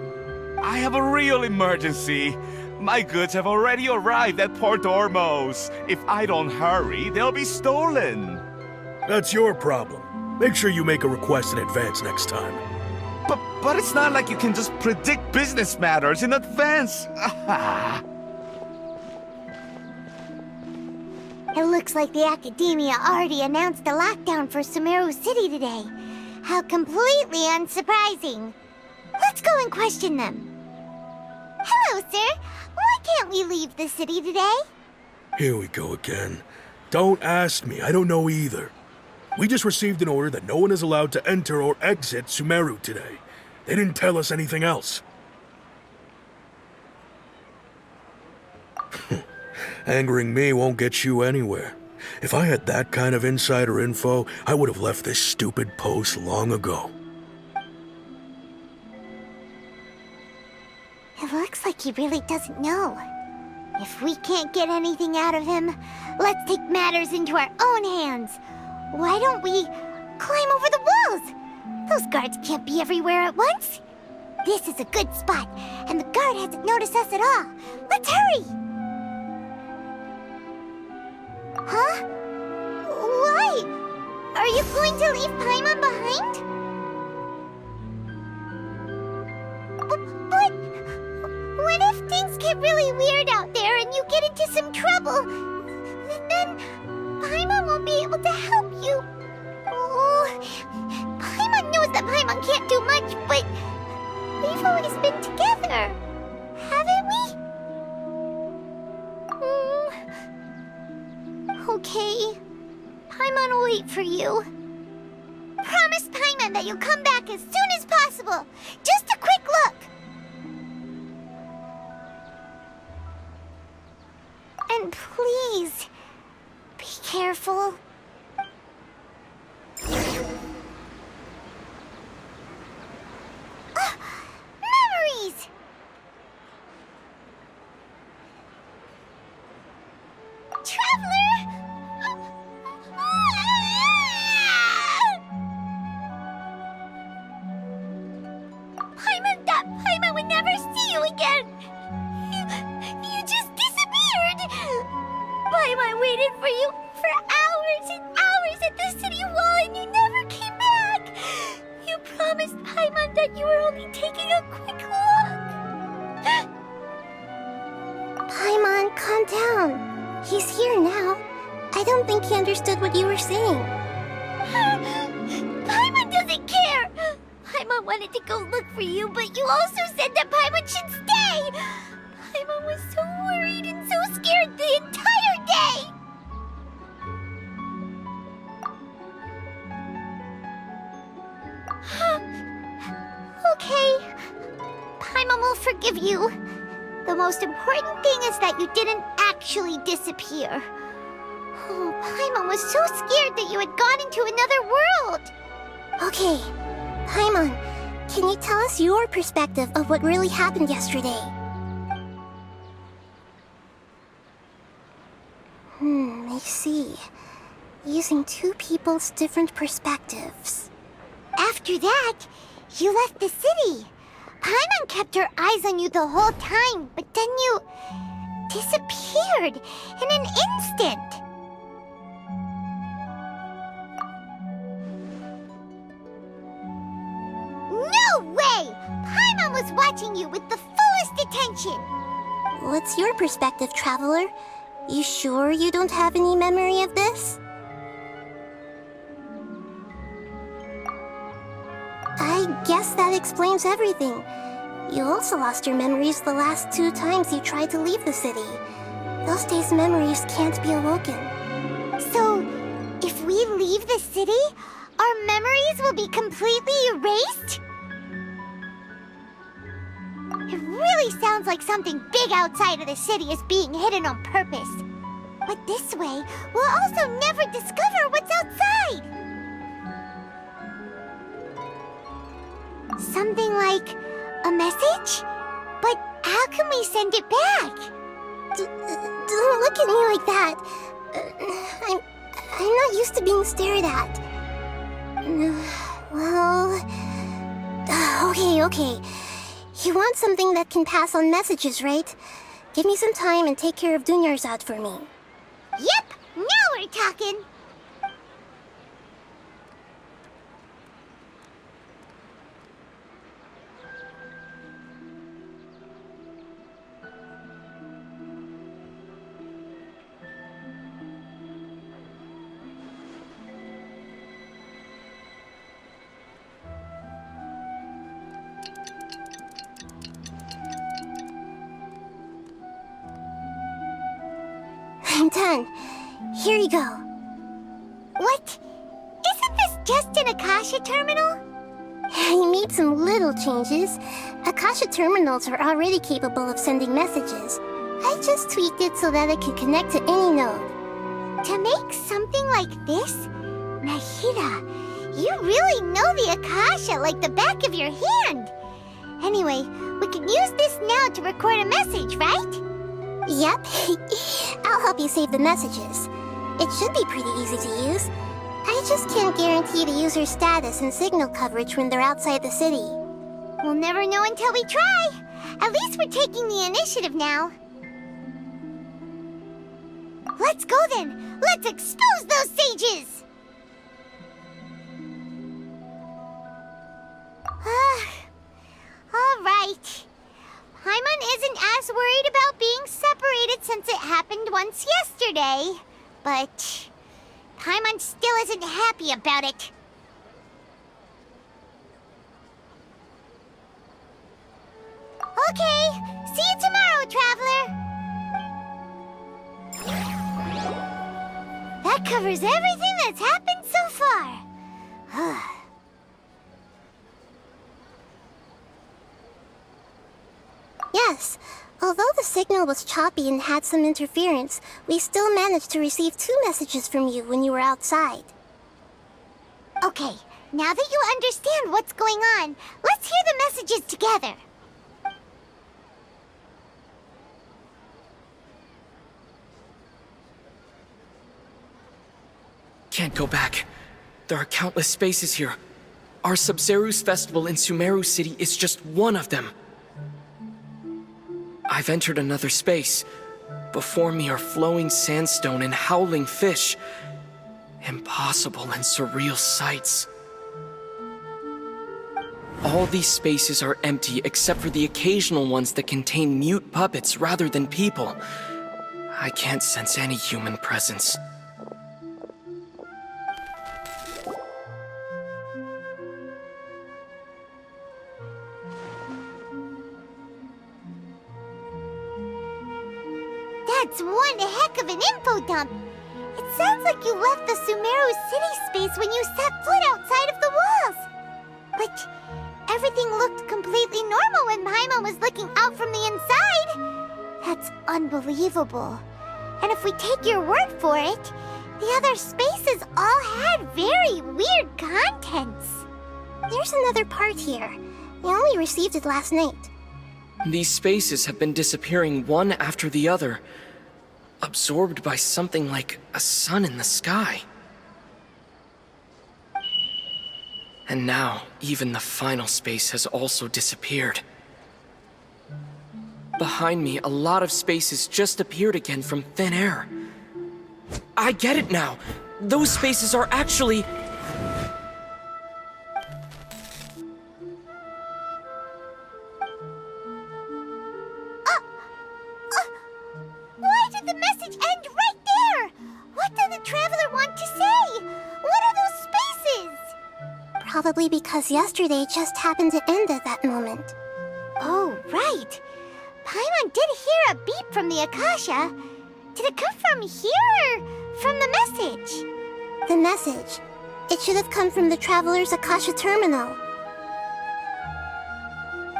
I have a real emergency. My goods have already arrived at Port Ormos. If I don't hurry, they'll be stolen. That's your problem. Make sure you make a request in advance next time. But it's not like you can just predict business matters in advance. It looks like the Academia already announced a lockdown for Sumeru City today. How completely unsurprising. Let's go and question them. Hello, sir. Why can't we leave the city today? Here we go again. Don't ask me, I don't know either. We just received an order that no one is allowed to enter or exit Sumeru today. They didn't tell us anything else. Angering me won't get you anywhere. If I had that kind of insider info, I would have left this stupid post long ago. It looks like he really doesn't know. If we can't get anything out of him, let's take matters into our own hands. Why don't we climb over the walls? Those guards can't be everywhere at once. This is a good spot, and the guard hasn't noticed us at all. Let's hurry! Huh? Why? Are you going to leave Paimon behind? But what if things get really weird out there and you get into some trouble? Then Paimon won't be able to help you. Oh, Paimon knows that Paimon can't do much, but we've always been together, haven't we? Okay. Paimon will wait for you. Promise Paimon that you'll come back as soon as possible. Just a quick look. And please, be careful. Memories! Traveler! Paimon thought Paimon would never see you again! You just disappeared! Paimon waited for you for hours and hours at the city wall and you never came back! You promised Paimon that you were only taking a quick look! Paimon, calm down. He's here now. I don't think he understood what you were saying. Paimon doesn't care! Paimon wanted to go look for you, but you also said that Paimon should stay! Paimon was so worried and so scared the entire day! Okay. Paimon will forgive you. The most important thing is that you didn't actually disappear. Oh, Paimon was so scared that you had gone into another world! Okay, Paimon, can you tell us your perspective of what really happened yesterday? I see. Using two people's different perspectives. After that, you left the city. Paimon kept her eyes on you the whole time, but then you disappeared in an instant. No way! Paimon was watching you with the fullest attention. What's your perspective, Traveler? You sure you don't have any memory of this? I guess that explains everything. You also lost your memories the last 2 times you tried to leave the city. Those days' memories can't be awoken. So, if we leave the city, our memories will be completely erased? It really sounds like something big outside of the city is being hidden on purpose. But this way, we'll also never discover what's outside. Something like a message? But how can we send it back? Don't look at me like that. I'm not used to being stared at. Well... okay. You want something that can pass on messages, right? Give me some time and take care of Dunyarzad for me. Yep, now we're talking. I'm done. Here you go. What? Isn't this just an Akasha terminal? You made some little changes. Akasha terminals are already capable of sending messages. I just tweaked it so that it can connect to any node. To make something like this? Nahida, you really know the Akasha like the back of your hand. Anyway, we can use this now to record a message, right? Yep. I'll help you save the messages. It should be pretty easy to use. I just can't guarantee the user's status and signal coverage when they're outside the city. We'll never know until we try. At least we're taking the initiative now. Let's go then. Let's expose those sages. All right. Paimon isn't as worried about being separated since it happened once yesterday. But Paimon still isn't happy about it. Okay, see you tomorrow, Traveler. That covers everything that's happened so far. Yes. Although the signal was choppy and had some interference, we still managed to receive 2 messages from you when you were outside. Okay, now that you understand what's going on, let's hear the messages together. Can't go back. There are countless spaces here. Our Sub-Zeru's festival in Sumeru City is just one of them. I've entered another space. Before me are flowing sandstone and howling fish. Impossible and surreal sights. All these spaces are empty except for the occasional ones that contain mute puppets rather than people. I can't sense any human presence. That's one heck of an info dump. It sounds like you left the Sumeru city space when you set foot outside of the walls. But everything looked completely normal when Paimon was looking out from the inside. That's unbelievable. And if we take your word for it, the other spaces all had very weird contents. There's another part here. We only received it last night. These spaces have been disappearing one after the other, absorbed by something like a sun in the sky. And now, even the final space has also disappeared. Behind me, a lot of spaces just appeared again from thin air. I get it now! Those spaces are actually... Why did the message end right there? What did the Traveler want to say? What are those spaces? Probably because yesterday just happened to end at that moment. Oh, right. Paimon did hear a beep from the Akasha. Did it come from here or from the message? The message. It should have come from the Traveler's Akasha terminal.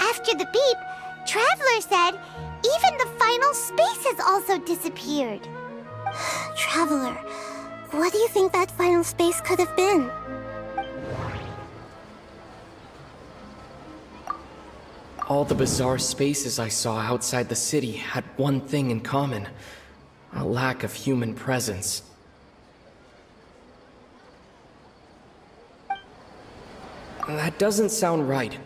After the beep, Traveler said even the final space has also disappeared. Traveler, what do you think that final space could have been? All the bizarre spaces I saw outside the city had one thing in common: a lack of human presence. That doesn't sound right.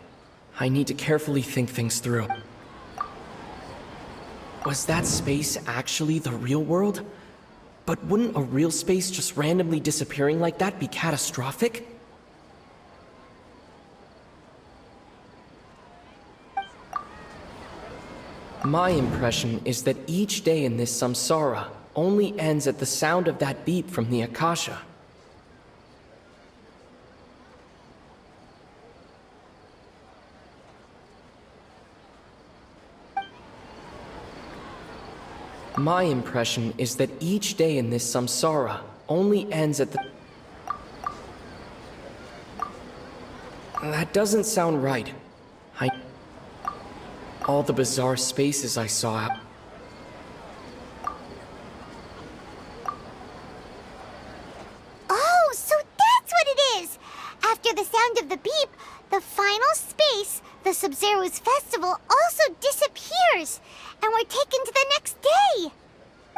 I need to carefully think things through. Was that space actually the real world? But wouldn't a real space just randomly disappearing like that be catastrophic? My impression is that each day in this samsara only ends at the sound of that beep from the Akasha. My impression is that each day in this samsara only ends at the... That doesn't sound right. All the bizarre spaces I saw out... Oh, so that's what it is! After the sound of the beep, the final space, the Sub-Zero's festival, also disappears, and we're taken to the next day.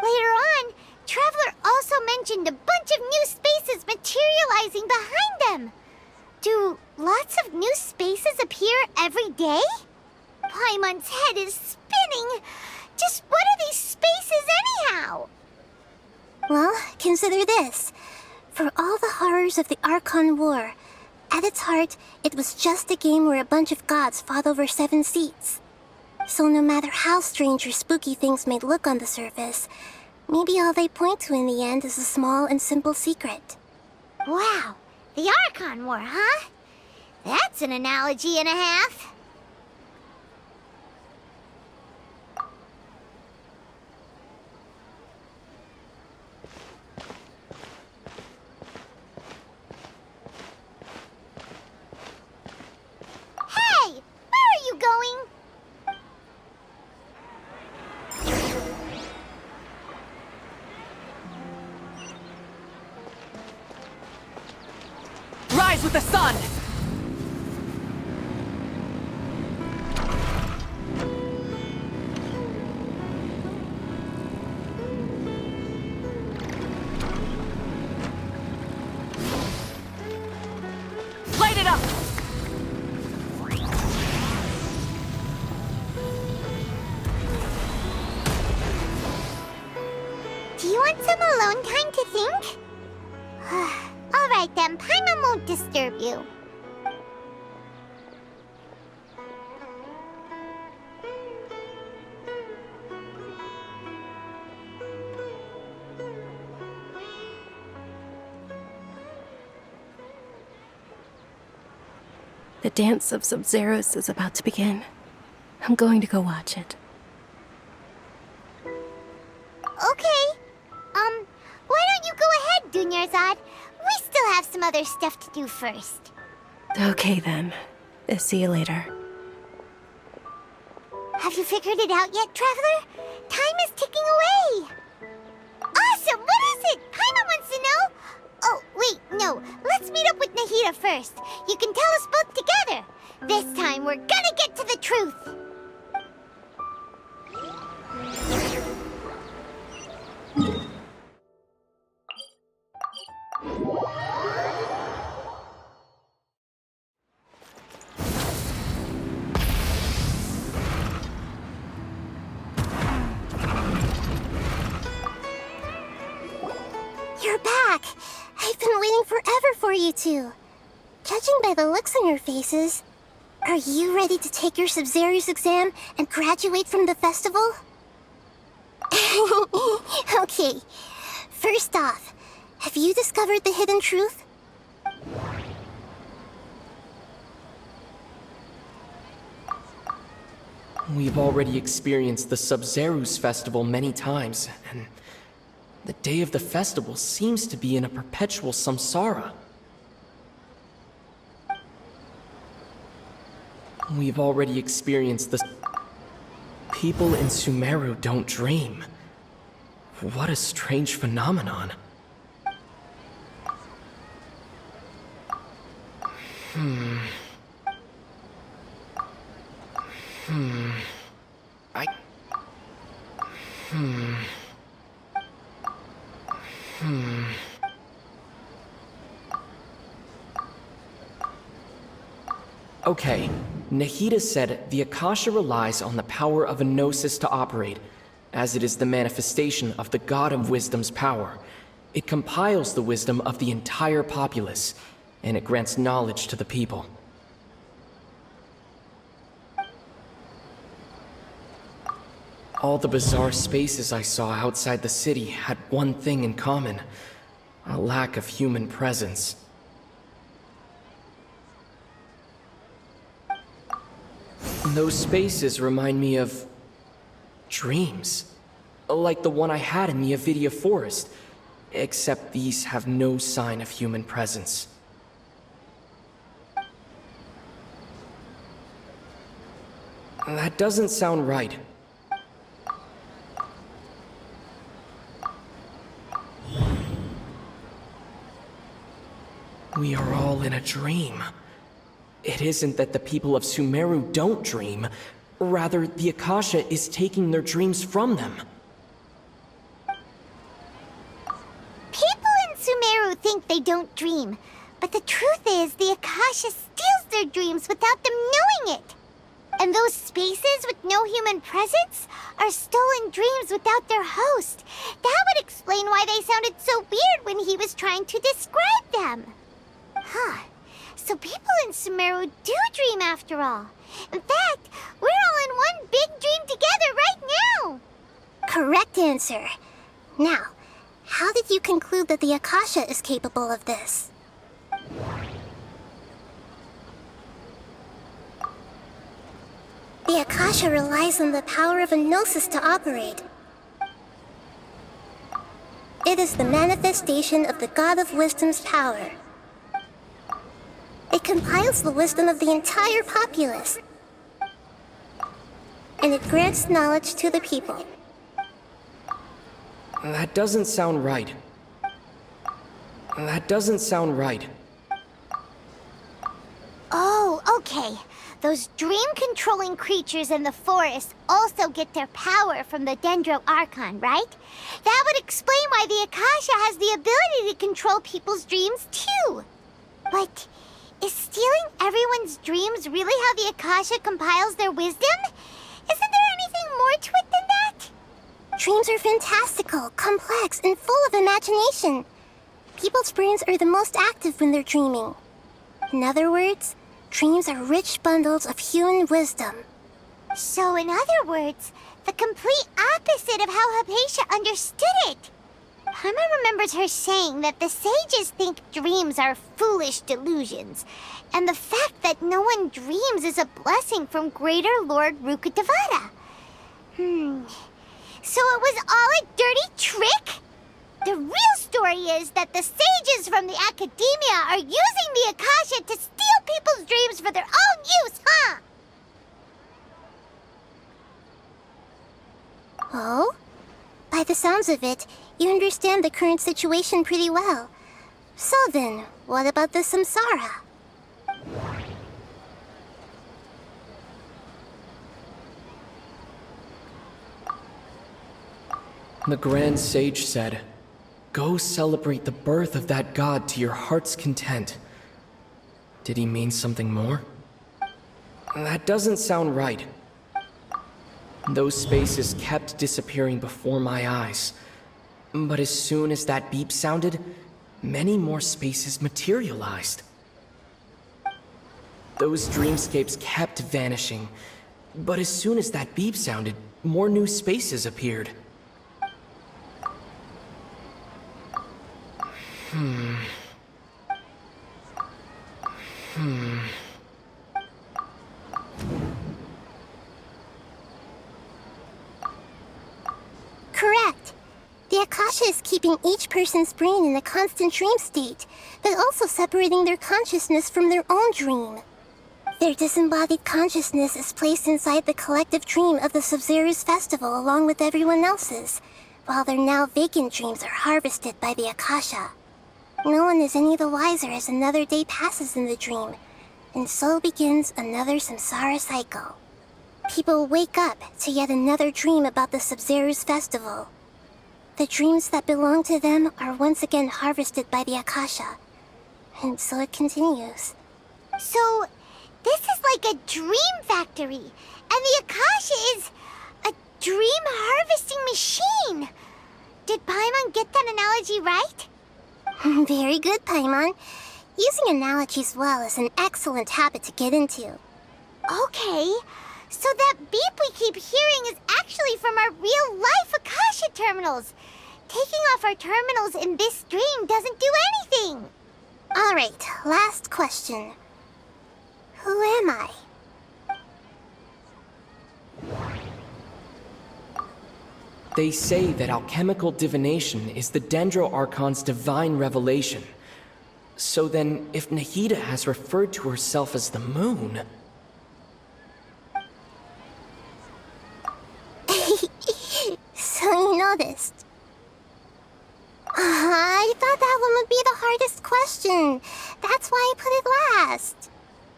Later on, Traveler also mentioned a bunch of new spaces materializing behind them. Do lots of new spaces appear every day? Paimon's head is spinning. Just what are these spaces anyhow? Well, consider this. For all the horrors of the Archon War, at its heart, it was just a game where a bunch of gods fought over 7 seats. So no matter how strange or spooky things may look on the surface, maybe all they point to in the end is a small and simple secret. Wow, the Archon War, huh? That's an analogy and a half. Hey, where are you going? Rise with the sun! Light it up! Do you want some alone time to think? All right then, Paimon won't disturb you. The dance of Sub-Zeros is about to begin. I'm going to go watch it. Okay. Why don't you go ahead, Dunyarzad? We still have some other stuff to do first. Okay then. See you later. Have you figured it out yet, Traveler? Time is ticking away. Awesome! What is it? Paimon wants to know. Oh, wait, no. Let's meet up with Nahida first. You can tell us both together. This time, we're gonna get to the truth. You're back! I've been waiting forever for you two. Judging by the looks on your faces, are you ready to take your Sub-Zero's exam and graduate from the festival? Okay, first off, have you discovered the hidden truth? We've already experienced the Sub-Zero's festival many times, and the day of the festival seems to be in a perpetual samsara. We've already experienced the... People in Sumeru don't dream. What a strange phenomenon. Okay, Nahida said the Akasha relies on the power of a gnosis to operate, as it is the manifestation of the God of Wisdom's power. It compiles the wisdom of the entire populace, and it grants knowledge to the people. All the bizarre spaces I saw outside the city had one thing in common: a lack of human presence. Those spaces remind me of dreams, like the one I had in the Avidia Forest, except these have no sign of human presence. That doesn't sound right. We are all in a dream. It isn't that the people of Sumeru don't dream. Rather, the Akasha is taking their dreams from them. People in Sumeru think they don't dream, but the truth is the Akasha steals their dreams without them knowing it. And those spaces with no human presence are stolen dreams without their host. That would explain why they sounded so weird when he was trying to describe them. Huh. So people in Sumeru do dream after all. In fact, we're all in one big dream together right now. Correct answer. Now, how did you conclude that the Akasha is capable of this? The Akasha relies on the power of a gnosis to operate. It is the manifestation of the God of Wisdom's power. It compiles the wisdom of the entire populace. And it grants knowledge to the people. That doesn't sound right. That doesn't sound right. Oh, okay. Those dream-controlling creatures in the forest also get their power from the Dendro Archon, right? That would explain why the Akasha has the ability to control people's dreams, too. But is stealing everyone's dreams really how the Akasha compiles their wisdom? Isn't there anything more to it than that? Dreams are fantastical, complex, and full of imagination. People's brains are the most active when they're dreaming. In other words, dreams are rich bundles of human wisdom. So in other words, the complete opposite of how Hypatia understood it. Paimon remembers her saying that the sages think dreams are foolish delusions, and the fact that no one dreams is a blessing from Greater Lord Rukkhadevata. So it was all a dirty trick? The real story is that the sages from the Academia are using the Akasha to steal people's dreams for their own use, huh? Oh? By the sounds of it, you understand the current situation pretty well. So then, what about the samsara? The Grand Sage said, "Go celebrate the birth of that god to your heart's content." Did he mean something more? That doesn't sound right. Those spaces kept disappearing before my eyes. But as soon as that beep sounded, many more spaces materialized. Those dreamscapes kept vanishing. But as soon as that beep sounded, more new spaces appeared. Correct. The Akasha is keeping each person's brain in a constant dream state, but also separating their consciousness from their own dream. Their disembodied consciousness is placed inside the collective dream of the Sub-Zero's festival along with everyone else's, while their now vacant dreams are harvested by the Akasha. No one is any the wiser as another day passes in the dream, and so begins another samsara cycle. People wake up to yet another dream about the Sub-Zero's festival. The dreams that belong to them are once again harvested by the Akasha, and so it continues. So, this is like a dream factory, and the Akasha is a dream harvesting machine. Did Paimon get that analogy right? Very good, Paimon. Using analogies well is an excellent habit to get into. Okay, so that beep we keep hearing is actually from our real-life Akasha terminals. Taking off our terminals in this dream doesn't do anything. All right, last question. Who am I? They say that alchemical divination is the Dendro Archon's divine revelation. So then, if Nahida has referred to herself as the moon... So you noticed. I thought that one would be the hardest question. That's why I put it last.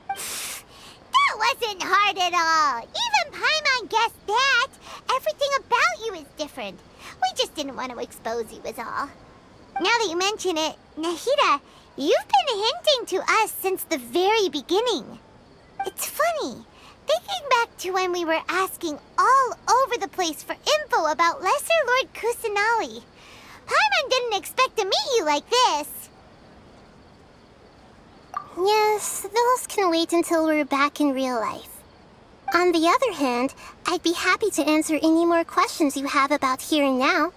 That wasn't hard at all. Even Paimon guessed that. Everything about you is different. We just didn't want to expose you is all. Now that you mention it, Nahida, you've been hinting to us since the very beginning. It's funny. Thinking back to when we were asking all over the place for info about Lesser Lord Kusanali. Paimon didn't expect to meet you like this. Yes, those can wait until we're back in real life. On the other hand, I'd be happy to answer any more questions you have about here and now.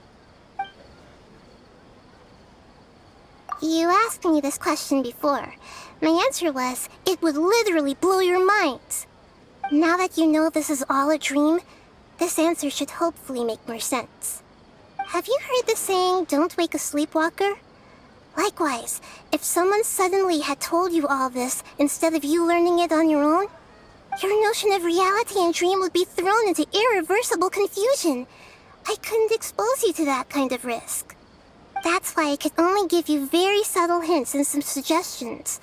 You asked me this question before. My answer was, it would literally blow your minds. Now that you know this is all a dream, this answer should hopefully make more sense. Have you heard the saying, don't wake a sleepwalker? Likewise, if someone suddenly had told you all this instead of you learning it on your own, your notion of reality and dream would be thrown into irreversible confusion. I couldn't expose you to that kind of risk. That's why I could only give you very subtle hints and some suggestions.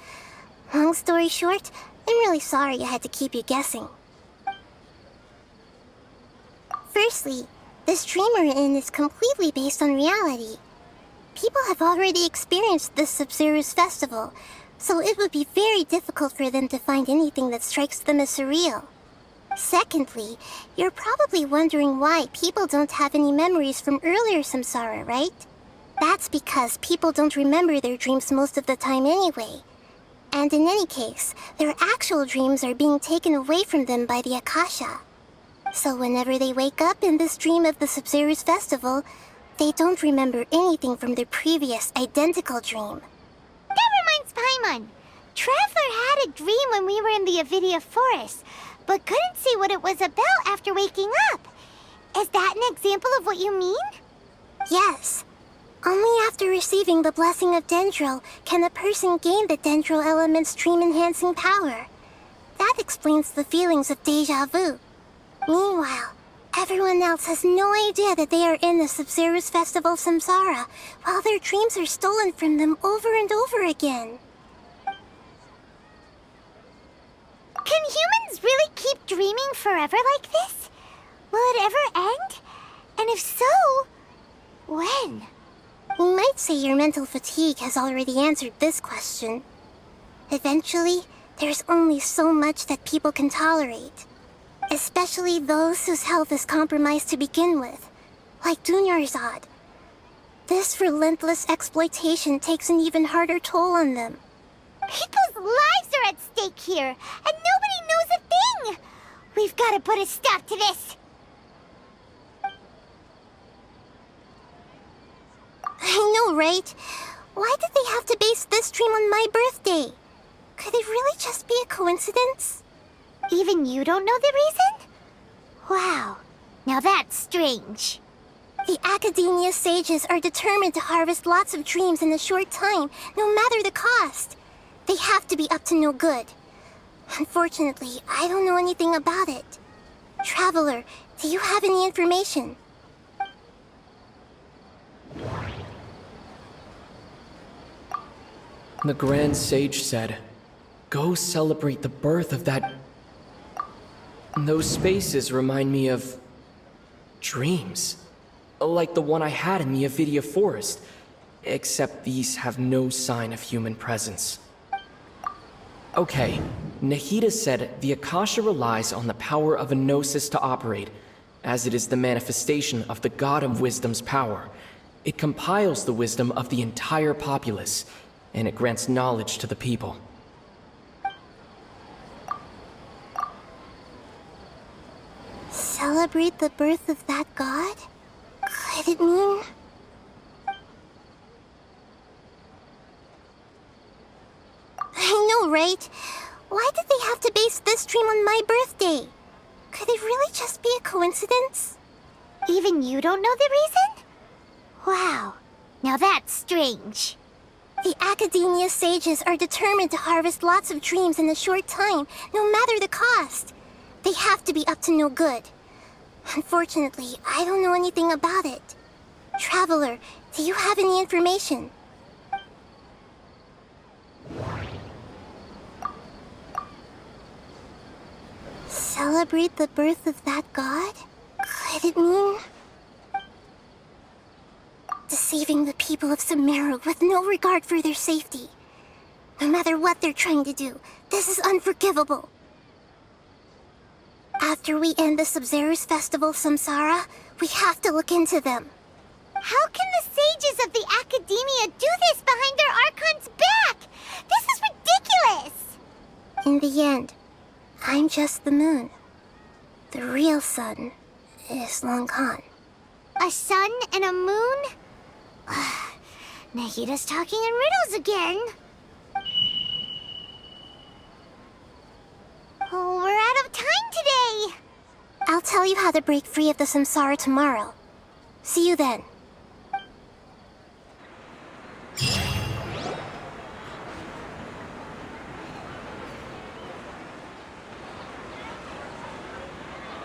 Long story short, I'm really sorry I had to keep you guessing. Firstly, this dream we're in is completely based on reality. People have already experienced this Sub-Zero's festival, so it would be very difficult for them to find anything that strikes them as surreal. Secondly, you're probably wondering why people don't have any memories from earlier samsara, right? That's because people don't remember their dreams most of the time anyway. And in any case, their actual dreams are being taken away from them by the Akasha. So whenever they wake up in this dream of the Sub-Zero's festival, they don't remember anything from their previous identical dream. That reminds Paimon. Traveler had a dream when we were in the Avidia Forest, but couldn't see what it was about after waking up. Is that an example of what you mean? Yes. Only after receiving the blessing of Dendro can a person gain the Dendro element's dream-enhancing power. That explains the feelings of déjà vu. Meanwhile, everyone else has no idea that they are in the Sub-Zero's Festival Samsara, while their dreams are stolen from them over and over again. Can humans really keep dreaming forever like this? Will it ever end? And if so, when? You might say your mental fatigue has already answered this question. Eventually, there's only so much that people can tolerate. Especially those whose health is compromised to begin with, like Dunyarzad. This relentless exploitation takes an even harder toll on them. People's lives are at stake here, and nobody knows a thing! We've got to put a stop to this! I know, right? Why did they have to base this dream on my birthday? Could it really just be a coincidence? Even you don't know the reason? Wow, now that's strange. The Academia sages are determined to harvest lots of dreams in a short time, no matter the cost. They have to be up to no good. Unfortunately, I don't know anything about it. Traveler, do you have any information? The Grand Sage said, "Go celebrate the birth of that..." Those spaces remind me of... dreams. Like the one I had in the Avidia Forest. Except these have no sign of human presence. Okay, Nahida said the Akasha relies on the power of a gnosis to operate, as it is the manifestation of the God of Wisdom's power. It compiles the wisdom of the entire populace, and it grants knowledge to the people. Celebrate the birth of that god? Could it mean... I know, right? Why did they have to base this dream on my birthday? Could it really just be a coincidence? Even you don't know the reason? Wow, now that's strange. The Academia sages are determined to harvest lots of dreams in a short time, no matter the cost. They have to be up to no good. Unfortunately, I don't know anything about it. Traveler, do you have any information? Celebrate the birth of that god? Could it mean... deceiving the people of Sumeru with no regard for their safety? No matter what they're trying to do, this is unforgivable. After we end the Sub-Zero's festival, Samsara, we have to look into them. How can the sages of the Academia do this behind their Archon's back? This is ridiculous! In the end, I'm just the moon. The real sun is long gone. A sun and a moon? Nahida's talking in riddles again. Oh, we're out of time today. I'll tell you how to break free of the samsara tomorrow. See you then.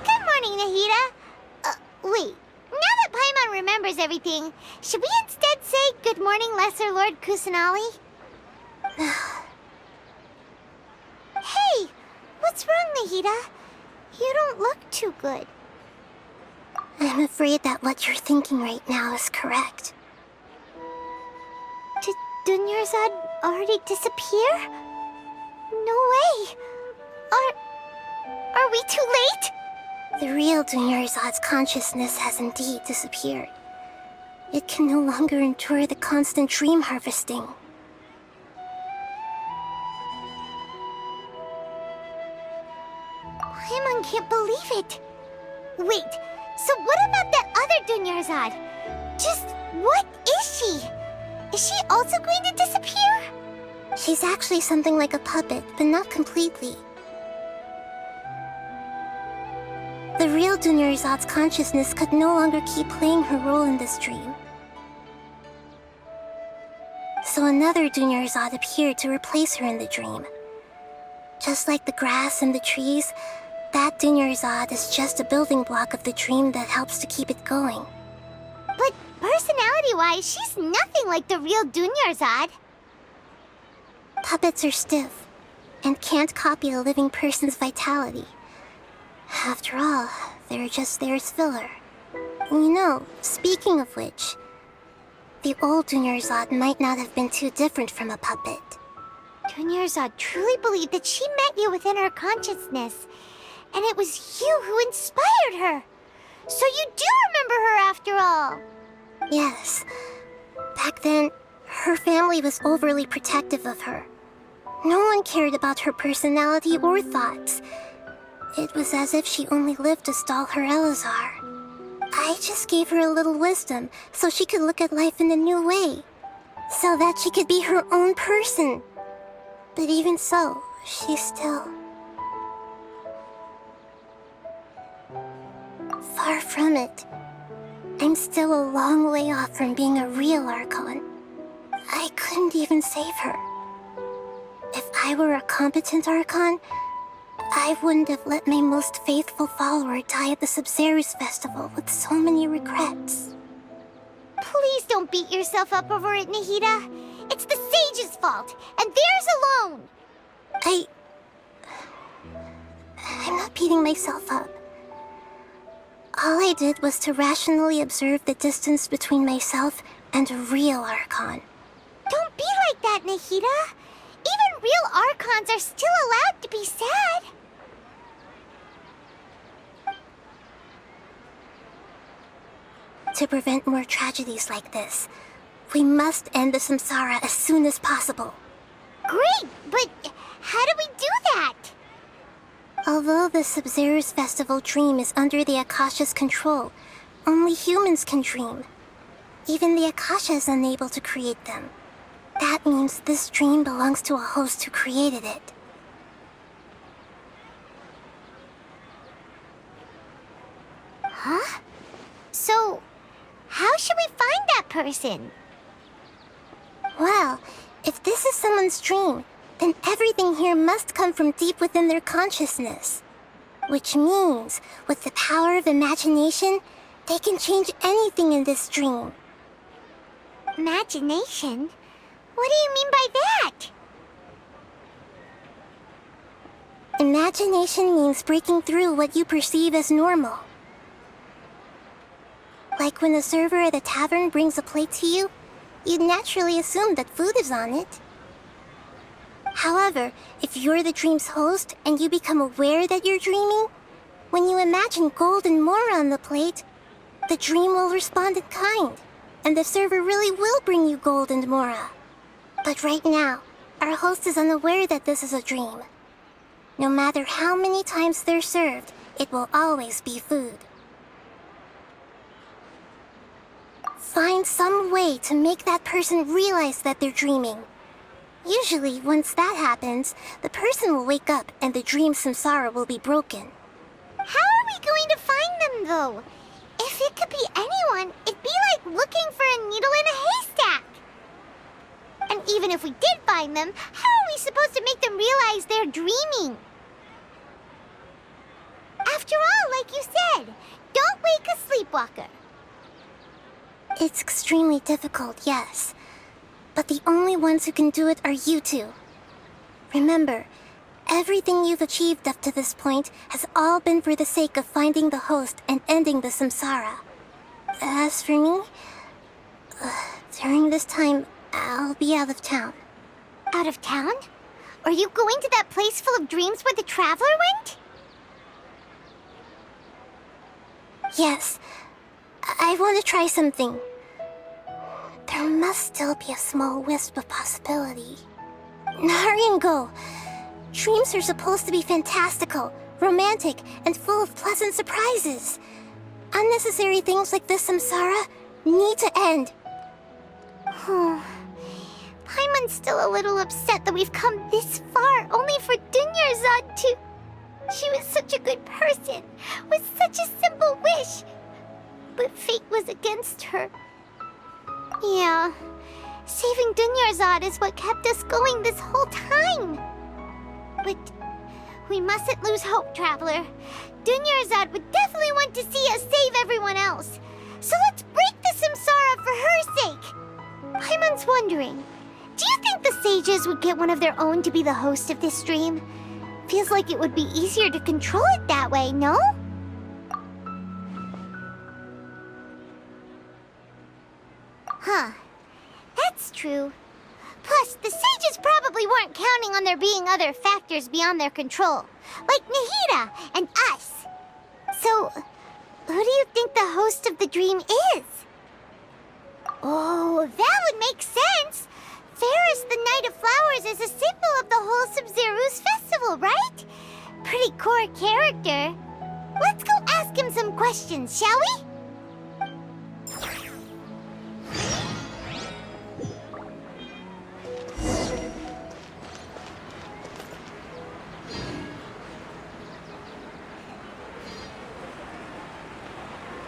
Good morning, Nahida. Wait. Now that Paimon remembers everything, should we instead say good morning, Lesser Lord Kusanali? Hey! What's wrong, Nahida? You don't look too good. I'm afraid that what you're thinking right now is correct. Did Dunyarzad already disappear? No way! Are we too late? The real Dunyarzad's consciousness has indeed disappeared. It can no longer endure the constant dream harvesting. Paimon can't believe it. Wait, so what about that other Dunyarzad? Just what is she? Is she also going to disappear? She's actually something like a puppet, but not completely. The real Dunyarzad's consciousness could no longer keep playing her role in this dream. So another Dunyarzad appeared to replace her in the dream. Just like the grass and the trees, that Dunyarzad is just a building block of the dream that helps to keep it going. But personality-wise, she's nothing like the real Dunyarzad. Puppets are stiff, and can't copy a living person's vitality. After all, they're just there as filler. You know, speaking of which, the old Dunyarzad might not have been too different from a puppet. Dunyarzad truly believed that she met you within her consciousness, and it was you who inspired her. So you do remember her after all. Yes. Back then, her family was overly protective of her. No one cared about her personality or thoughts. It was as if she only lived to stall her Elazar. I just gave her a little wisdom so she could look at life in a new way. So that she could be her own person. But even so, she's still... far from it. I'm still a long way off from being a real Archon. I couldn't even save her. If I were a competent Archon, I wouldn't have let my most faithful follower die at the Sub-Zero's festival with so many regrets. Please don't beat yourself up over it, Nahida. It's the sage's fault, and theirs alone. I'm not beating myself up. All I did was to rationally observe the distance between myself and a real Archon. Don't be like that, Nahida. Even real Archons are still allowed to be sad. to prevent more tragedies like this. We must end the samsara as soon as possible. Great, but how do we do that? Although the Sub-Zero's festival dream is under the Akasha's control, only humans can dream. Even the Akasha is unable to create them. That means this dream belongs to a host who created it. Huh? So, how should we find that person? Well, if this is someone's dream, then everything here must come from deep within their consciousness. Which means, with the power of imagination, they can change anything in this dream. Imagination? What do you mean by that? Imagination means breaking through what you perceive as normal. Like when a server at a tavern brings a plate to you, you'd naturally assume that food is on it. However, if you're the dream's host and you become aware that you're dreaming, when you imagine gold and mora on the plate, the dream will respond in kind, and the server really will bring you gold and mora. But right now, our host is unaware that this is a dream. No matter how many times they're served, it will always be food. Find some way to make that person realize that they're dreaming. Usually, once that happens, the person will wake up and the dream samsara will be broken. How are we going to find them, though? If it could be anyone, it'd be like looking for a needle in a haystack. And even if we did find them, how are we supposed to make them realize they're dreaming? After all, like you said, don't wake a sleepwalker. It's extremely difficult, yes. But the only ones who can do it are you two. Remember, everything you've achieved up to this point has all been for the sake of finding the host and ending the samsara. As for me, during this time, I'll be out of town. Out of town? Are you going to that place full of dreams where the traveler went? Yes. I want to try something. There must still be a small wisp of possibility. Hurry and go. Dreams are supposed to be fantastical, romantic, and full of pleasant surprises. Unnecessary things like this samsara need to end. Paimon's still a little upset that we've come this far only for Dunyarzad to... She was such a good person, with such a simple wish. But fate was against her. Yeah, saving Dunyarzad is what kept us going this whole time. But we mustn't lose hope, Traveler. Dunyarzad would definitely want to see us save everyone else. So let's break the samsara for her sake. Paimon's wondering, do you think the sages would get one of their own to be the host of this stream? Feels like it would be easier to control it that way, no? Huh. That's true. Plus, the sages probably weren't counting on there being other factors beyond their control, like Nahida and us. So, who do you think the host of the dream is? Oh, that would make sense. Ferris, the Knight of Flowers, is a symbol of the whole Sub-Zero's festival, right? Pretty core character. Let's go ask him some questions, shall we?